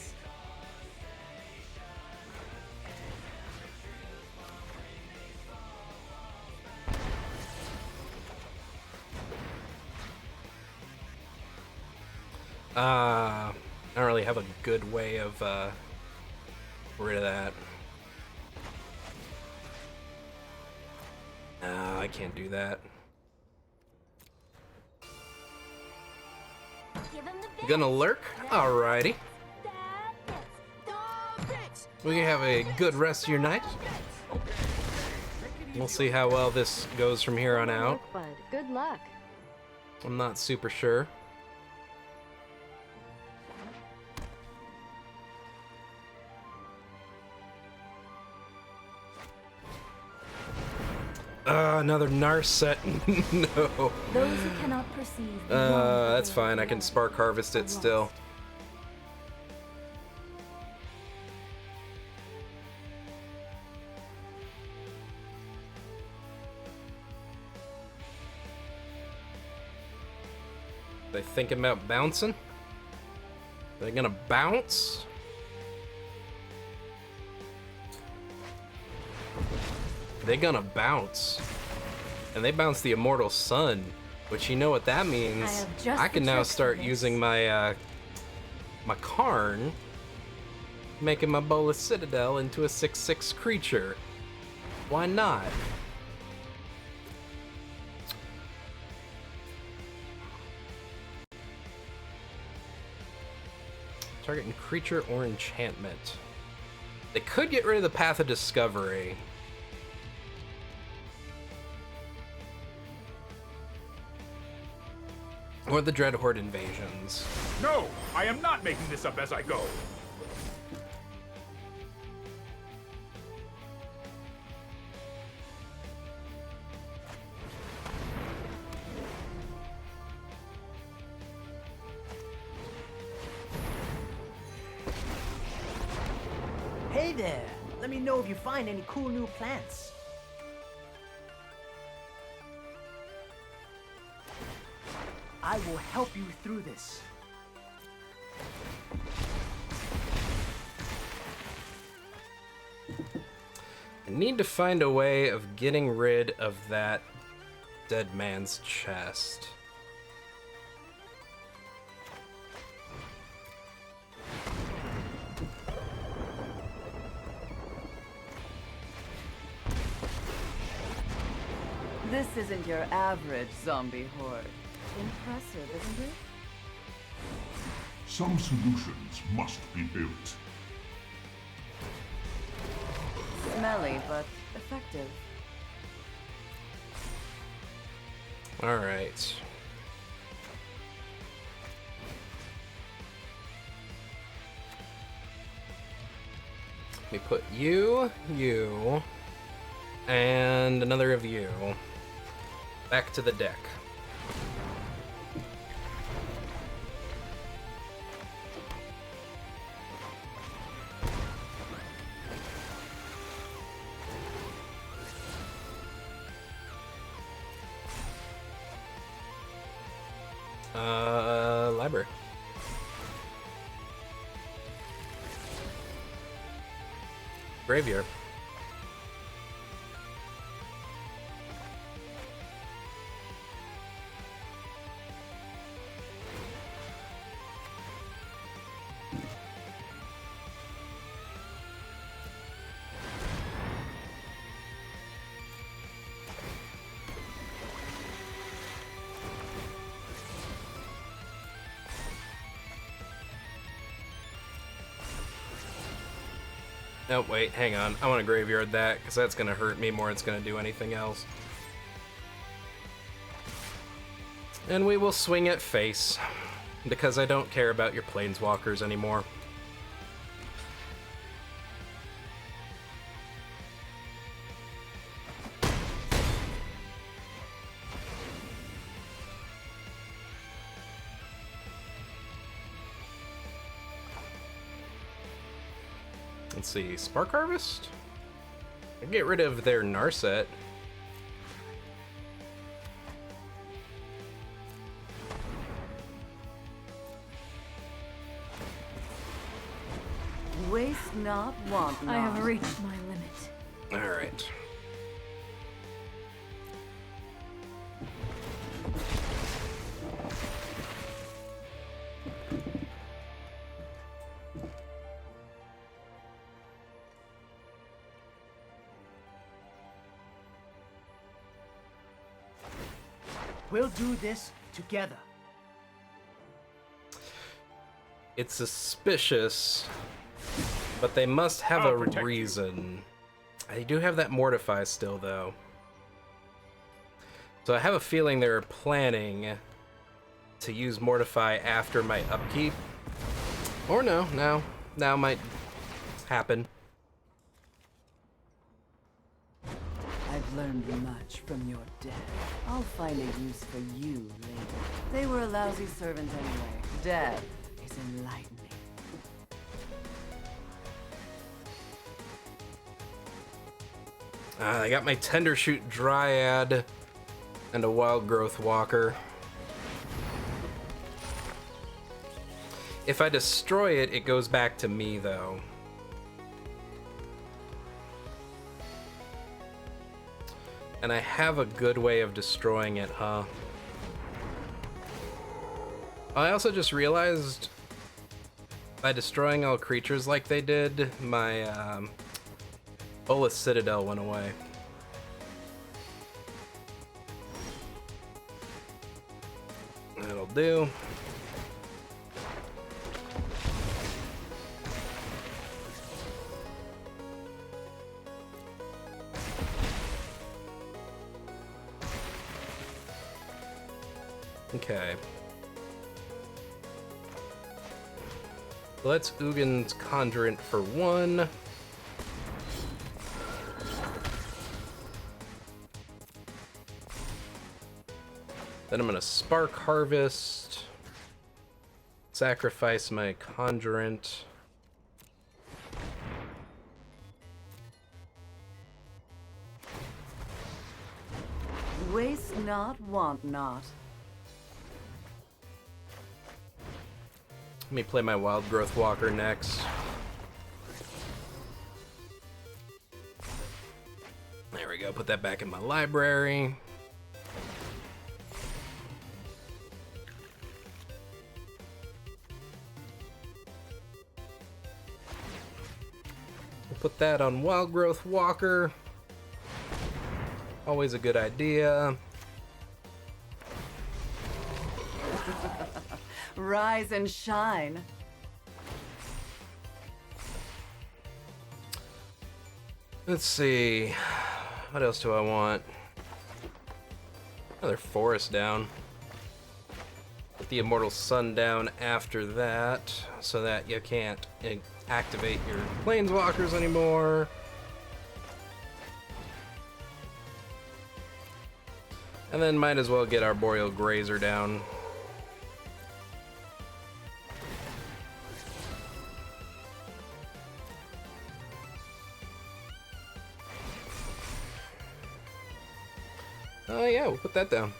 I don't really have a good way of rid of that. I can't do that. Gonna lurk? Alrighty. We can have a good rest of your night. We'll see how well this goes from here on out. Bud. Good luck. I'm not super sure. Another Narset. No. Those who cannot perceive. That's fine. I can Spark Harvest it still. They thinking about bouncing? They gonna bounce? They gonna bounce. And they bounce the Immortal Sun, which you know what that means. I can now start using my my Karn, making my Bolas Citadel into a 6/6 creature. Why not? Targeting creature or enchantment. They could get rid of the Path of Discovery. Or the Dreadhorde invasions. No, I am not making this up as I go. Hey there! Let me know if you find any cool new plants. I will help you through this. I need to find a way of getting rid of that dead man's chest. This isn't your average zombie horde. Impressive, isn't it? Some solutions must be built. Smelly, but effective. All right. Let me put you, and another of you back to the deck. Library. Graveyard. Oh, wait, hang on. I want to graveyard that, because that's going to hurt me more than it's going to do anything else. And we will swing at face, because I don't care about your planeswalkers anymore. Let's see, Spark Harvest? I get rid of their Narset. Waste not, want not. I have reached my limit. Alright. We'll do this together. It's suspicious, but they must have I'll a protect you. reason. I do have that Mortify still, though. So I have a feeling they're planning to use Mortify after my upkeep. Or no, now might happen. I've learned much from your death. I'll find a use for you later. They were a lousy servant anyway. Death is enlightening. I got my Tender Shoot Dryad and a Wild Growth Walker. If I destroy it, it goes back to me, though. And I have a good way of destroying it, huh? I also just realized by destroying all creatures like they did, my Bolas Citadel went away. That'll do. Okay. Let's Ugin's Conjurant for 1. Then I'm gonna Spark Harvest. Sacrifice my Conjurant. Waste not, want not. Let me play my Wild Growth Walker next. There we go, put that back in my library. Put that on Wild Growth Walker. Always a good idea. Rise and shine. Let's see. What else do I want? Another forest down. Put the Immortal Sun down after that, so that you can't activate your Planeswalkers anymore. And then might as well get our Boreal Grazer down. Oh yeah, we'll put that down.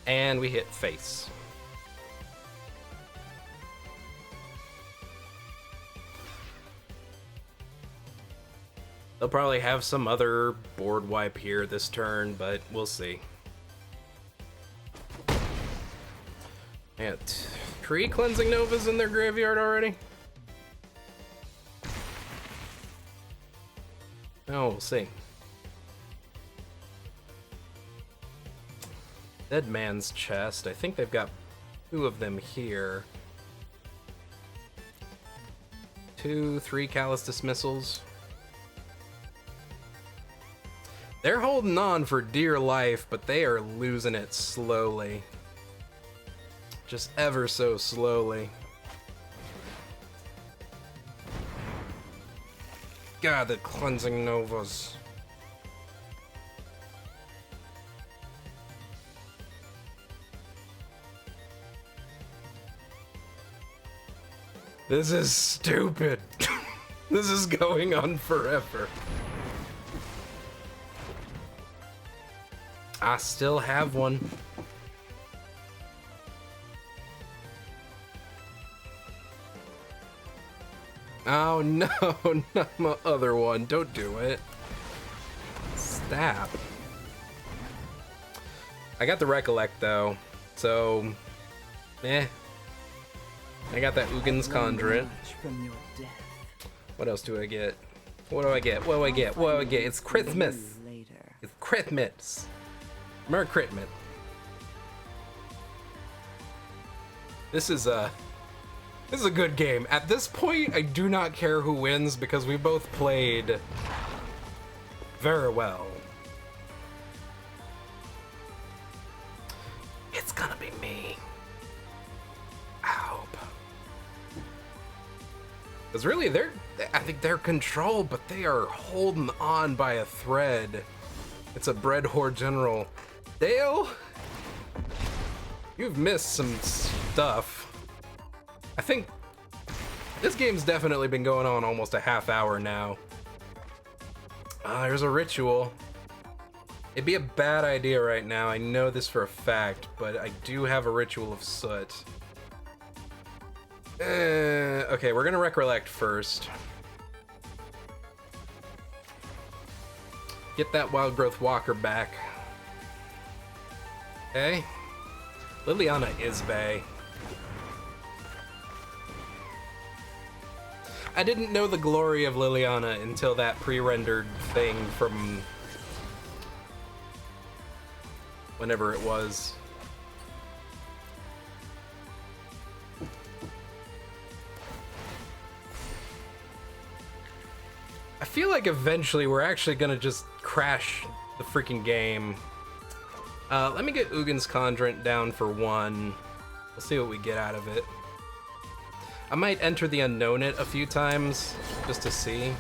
And we hit face. They'll probably have some other board wipe here this turn, but we'll see. Yeah, 3 Cleansing Novas in their graveyard already? Oh, we'll see. Dead Man's Chest. I think they've got 2 of them here. 2, 3 Callous Dismissals. They're holding on for dear life, but they are losing it slowly. Just ever so slowly. God, the cleansing novas. This is stupid. This is going on forever. I still have one. Oh no, not my other one. Don't do it. Stab. I got the Recollect though, so eh. I got that Ugin's Conjurant. From your death. What else do I get? What do I get? What do I get? What do I get? It's Christmas. Later. It's Christmas. Merry Christmas. This is a good game. At this point, I do not care who wins because we both played very well. It's gonna be me. I hope. Because really, I think they're controlled, but they are holding on by a thread. It's a bread whore general. Dale, you've missed some stuff. I think this game's definitely been going on almost a half hour now. There's a ritual. It'd be a bad idea right now, I know this for a fact, but I do have a ritual of soot. Okay, we're gonna recollect first. Get that wild growth walker back. Okay. Liliana is bae. I didn't know the glory of Liliana until that pre-rendered thing from whenever it was. I feel like eventually we're actually gonna just crash the freaking game. Let me get Ugin's Conjurant down for 1. We'll see what we get out of it. I might enter the unknown it a few times just to see.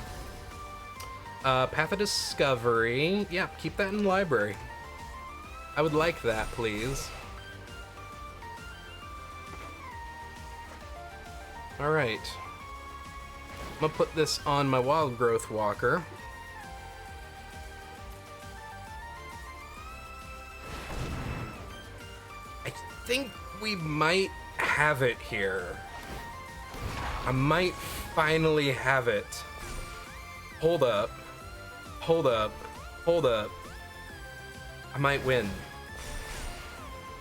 Path of Discovery. Yeah, keep that in the library. I would like that, please. Alright. I'm gonna put this on my wild growth walker. I think we might have it here. I might finally have it. Hold up. Hold up. Hold up. I might win.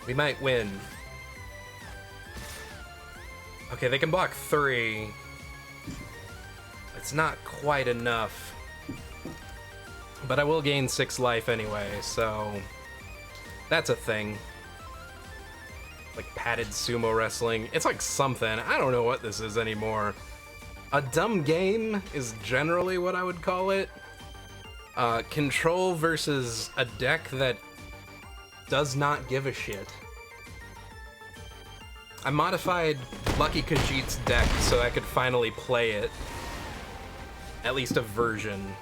We might win. Okay, they can block 3. It's not quite enough. But I will gain 6 life anyway, so that's a thing. Like padded sumo wrestling. It's like something. I don't know what this is anymore. A dumb game is generally what I would call it. Control versus a deck that does not give a shit. I modified Lucky Khajiit's deck so I could finally play it. At least a version.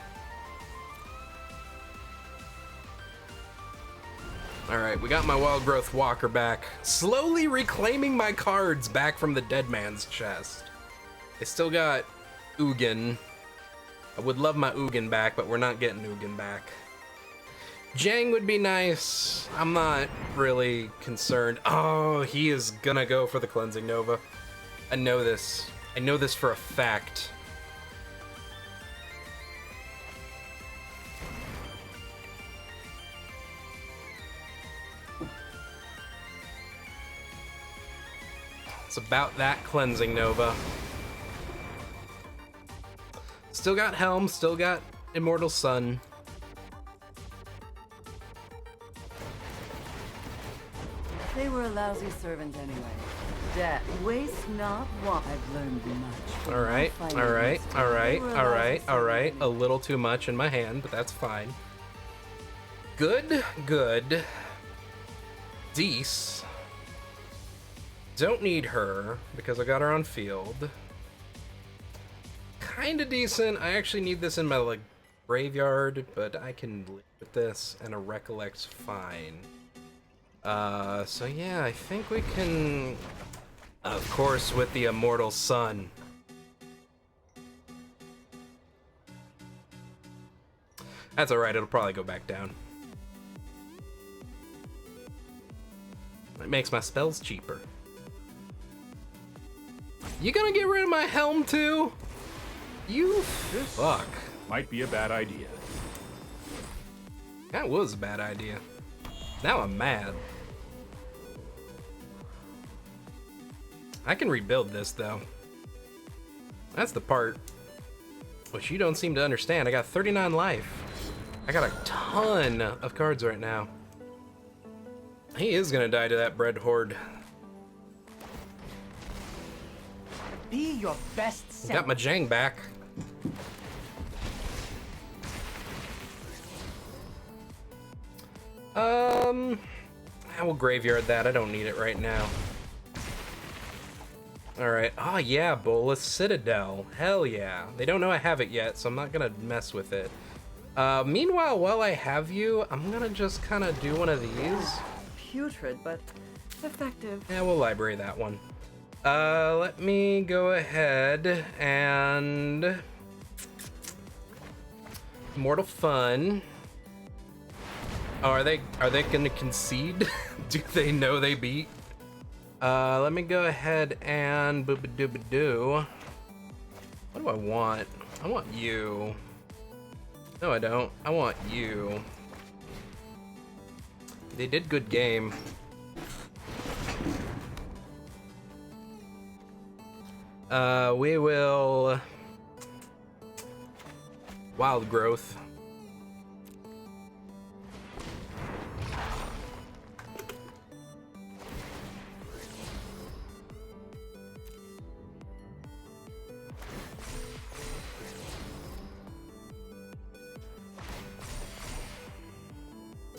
Alright, we got my Wild Growth Walker back. Slowly reclaiming my cards back from the dead man's chest. I still got Ugin. I would love my Ugin back, but we're not getting Ugin back. Jang would be nice. I'm not really concerned. Oh, he is gonna go for the Cleansing Nova. I know this. I know this for a fact. It's about that Cleansing Nova. Still got Helm, still got Immortal Sun. They were a lousy servant anyway. Death, waste not what I've learned much. Alright, alright, alright, alright, alright. A little too much in my hand, but that's fine. Good, good. Deece. Don't need her, because I got her on field. kinda decent. I actually need this in my like graveyard, but I can live with this, and a Recollect's fine. So yeah, I think we can, of course, with the Immortal Sun. That's alright, it'll probably go back down. It makes my spells cheaper. You gonna get rid of my helm too? You fuck. Might be a bad idea. That was a bad idea. Now I'm mad. I can rebuild this though. That's the part which you don't seem to understand. I got 39 life. I got a ton of cards right now. He is gonna die to that bread horde. Be your best self. Got my Jang back. I will graveyard that. I don't need it right now. Alright. Oh yeah, Bolas Citadel. Hell yeah. They don't know I have it yet, so I'm not gonna mess with it. Meanwhile, while I have you, I'm gonna just kind of do one of these. Putrid, but effective. Yeah, we'll library that one. Let me go ahead and... Mortal Fun. Oh, are they gonna concede? Do they know they beat? Let me go ahead and boo-ba-doo-ba-doo. What do I want? I want you. No, I don't. I want you. They did good game. We will... Wild Growth.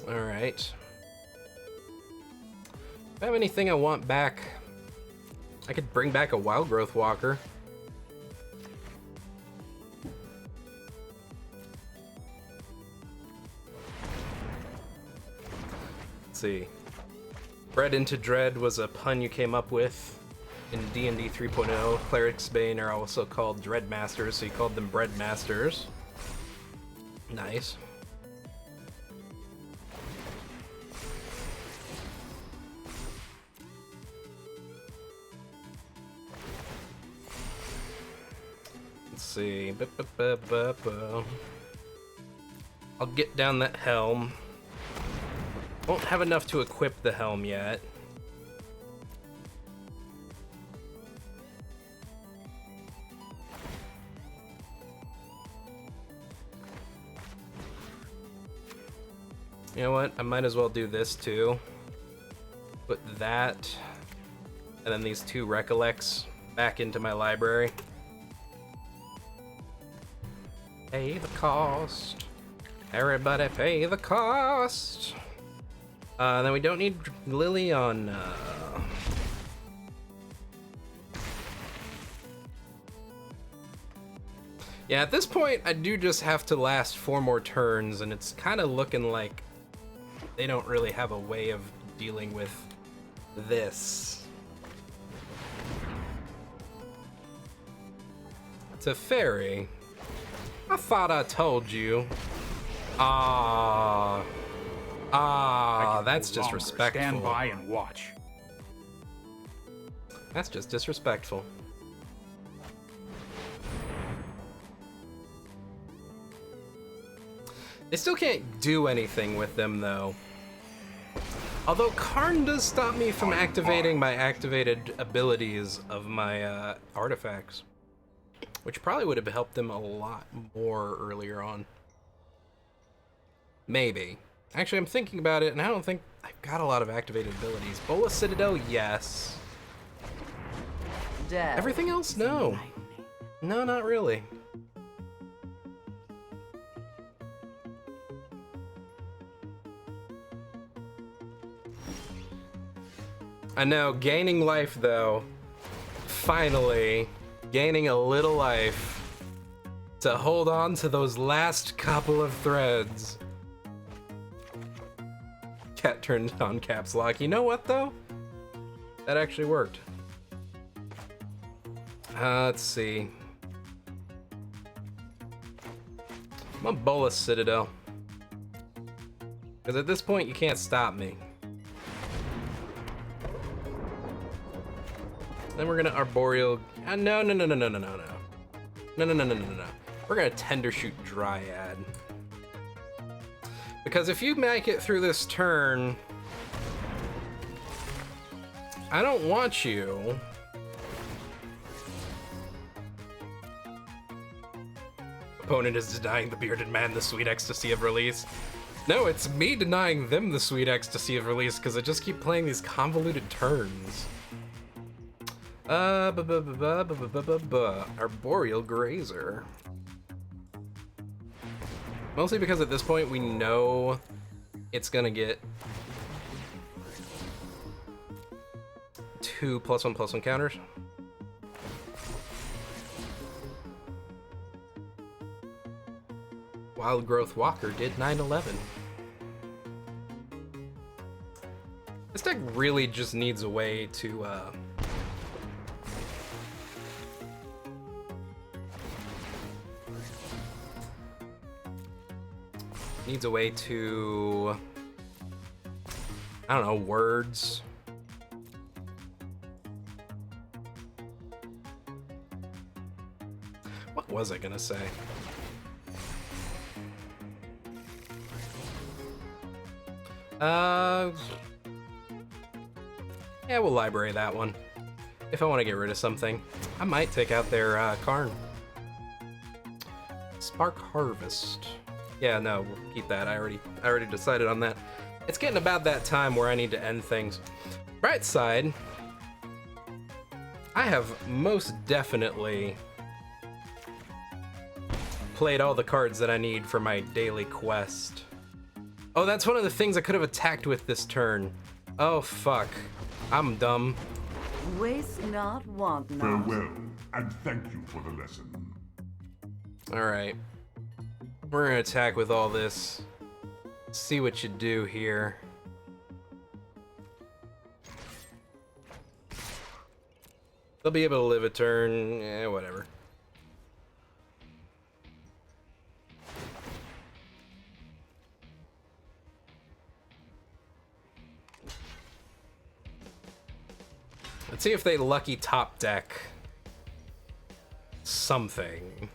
Alright. If I have anything I want back, I could bring back a Wild Growth Walker. Let's see. Bred into Dread was a pun you came up with in D&D 3.0. Cleric's Bane are also called Dread Masters, so you called them Bread Masters. Nice. See. I'll get down that helm. Won't have enough to equip the helm yet. You know what? I might as well do this too. Put that and then these two Recollects back into my library. Pay the cost. Everybody pay the cost. Then we don't need Lily on... Yeah, at this point, I do just have to last 4 more turns, and it's kind of looking like they don't really have a way of dealing with this. It's a fairy. I thought I told you. That's disrespectful. Stand by and watch. That's just disrespectful. They still can't do anything with them, though. Although Karn does stop me from activating my activated abilities of my artifacts. Which probably would have helped them a lot more earlier on. Maybe. Actually, I'm thinking about it, and I don't think I've got a lot of activated abilities. Bola Citadel, yes. Death. Everything else, no. No, not really. I know, gaining life, though. Finally. Gaining a little life to hold on to those last couple of threads. Cat turned on caps lock. You know what, though? That actually worked. Let's see. I'm on Bolas Citadel. Because at this point, you can't stop me. Then we're gonna Arboreal. No. We're gonna Tender Shoot Dryad. Because if you make it through this turn, I don't want you. Opponent is denying the bearded man the sweet ecstasy of release. No, it's me denying them the sweet ecstasy of release because I just keep playing these convoluted turns. Arboreal Grazer. Mostly because at this point we know it's gonna get 2 +1/+1 counters. Wild Growth Walker did 9/11. This deck really just needs a way to I don't know, words. What was I gonna say? Yeah, we'll library that one. If I want to get rid of something, I might take out their Karn. Spark Harvest. Yeah, no, we'll keep that. I already decided on that. It's getting about that time where I need to end things. Bright side, I have most definitely played all the cards that I need for my daily quest. Oh, that's one of the things I could have attacked with this turn. Oh, fuck. I'm dumb. Waste not, want not. Farewell, and thank you for the lesson. Alright. We're gonna attack with all this. See what you do here. They'll be able to live a turn. Whatever. Let's see if they lucky top deck something.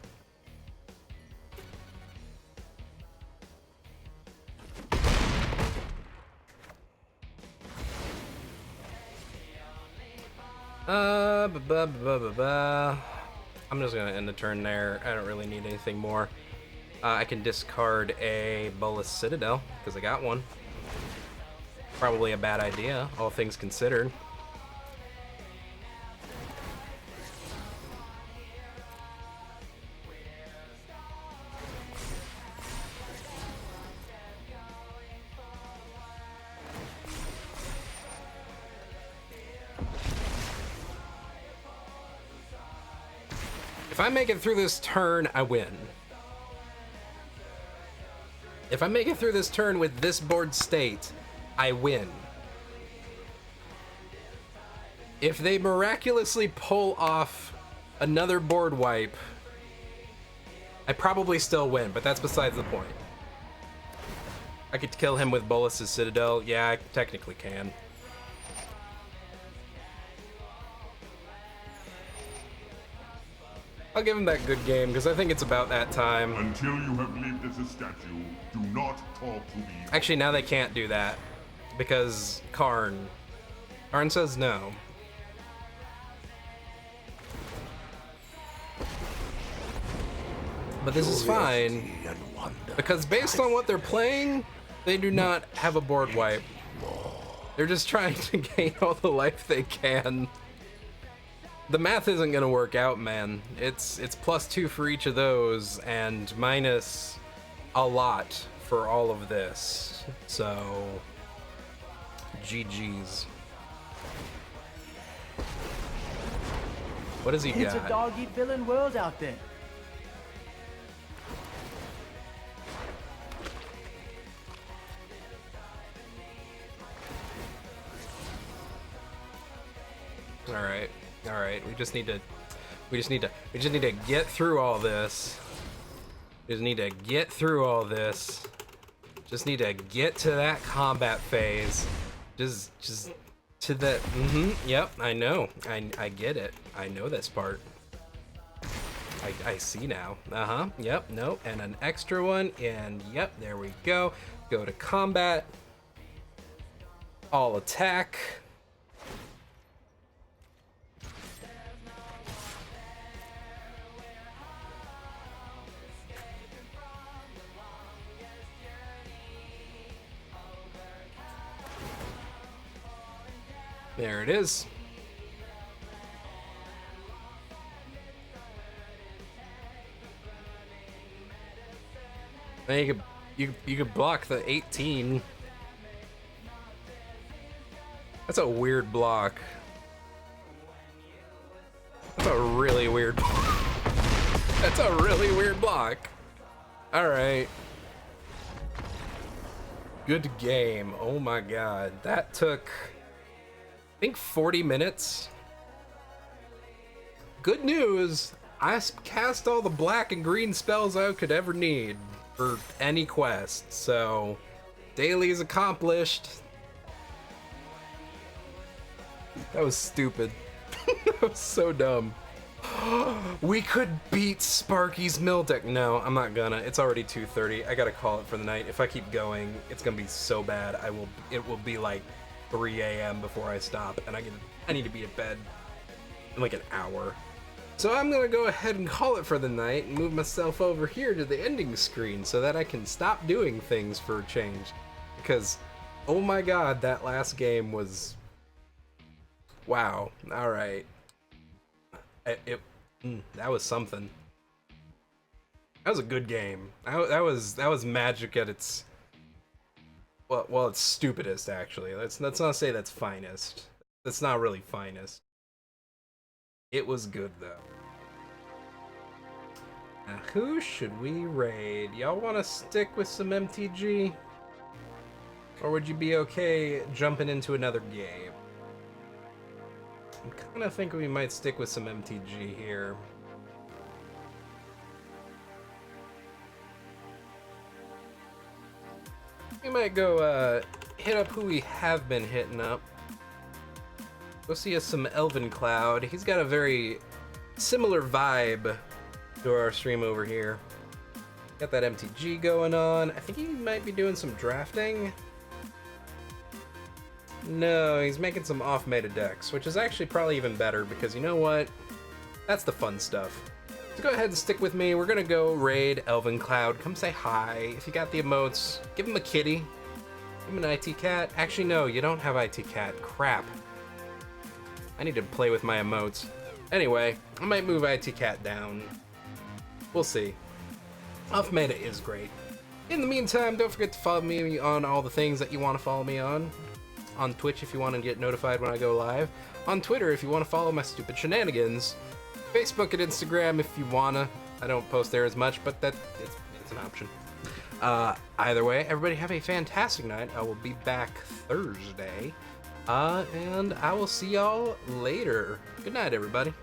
I'm just gonna end the turn there. I don't really need anything more. I can discard a Bolas Citadel because I got one. Probably a bad idea, all things considered. If I make it through this turn, I win. If I make it through this turn with this board state, I win. If they miraculously pull off another board wipe, I probably still win, but that's besides the point. I could kill him with Bolas' Citadel. Yeah, I technically can. I'll give him that good game, because I think it's about that time. Until you have lived as a statue, do not talk to me. Actually, now they can't do that, because Karn says no. But this is fine, because based on what they're playing, they do not have a board wipe. They're just trying to gain all the life they can. The math isn't gonna work out, man. It's +2 for each of those, and minus a lot for all of this. So, GG's. What does he got? It's a dog-eat-villain world out there. All right. All right. We just need to get through all this. Just need to get through all this. Just need to get to that combat phase. Just to that. Yep. I know. I get it. I know this part. I see now. Yep. No. And an extra one. And yep. There we go. Go to combat. All attack. There it is. Now you could block the 18. That's a weird block. That's a really weird. That's a really weird block. All right. Good game. Oh my god, that took, I think, 40 minutes. Good news, I cast all the black and green spells I could ever need for any quest, so dailies accomplished. That was stupid. That was so dumb. We could beat Sparky's mill deck. No, I'm not gonna. It's already 2:30. I gotta call it for the night. If I keep going, it's gonna be so bad. It will be like 3 a.m. before I stop, and I need to be at bed in like an hour. So I'm gonna go ahead and call it for the night and move myself over here to the ending screen so that I can stop doing things for a change. Because, oh my god, that last game was... Wow. All right. That was something. That was a good game. That was magic at its... Well, it's stupidest, actually. Let's not say that's finest. That's not really finest. It was good, though. Now, who should we raid? Y'all want to stick with some MTG? Or would you be okay jumping into another game? I'm kind of thinking we might stick with some MTG here. We might go hit up who we have been hitting up. Go see us some Elven Cloud. He's got a very similar vibe to our stream over here. Got that MTG going on. I think he might be doing some drafting. No, he's making some off-meta decks, which is actually probably even better because you know what? That's the fun stuff. So go ahead and stick with me. We're gonna go raid Elven Cloud. Come say hi. If you got the emotes, give him a kitty. Give him an IT cat. Actually, no, you don't have IT cat. Crap. I need to play with my emotes. Anyway, I might move IT cat down. We'll see. Off meta is great. In the meantime, don't forget to follow me on all the things that you want to follow me on. On Twitch if you want to get notified when I go live. On Twitter if you want to follow my stupid shenanigans. Facebook and Instagram if you wanna. I don't post there as much, but it's an option. Either way, everybody have a fantastic night. I will be back Thursday. And I will see y'all later. Good night, everybody.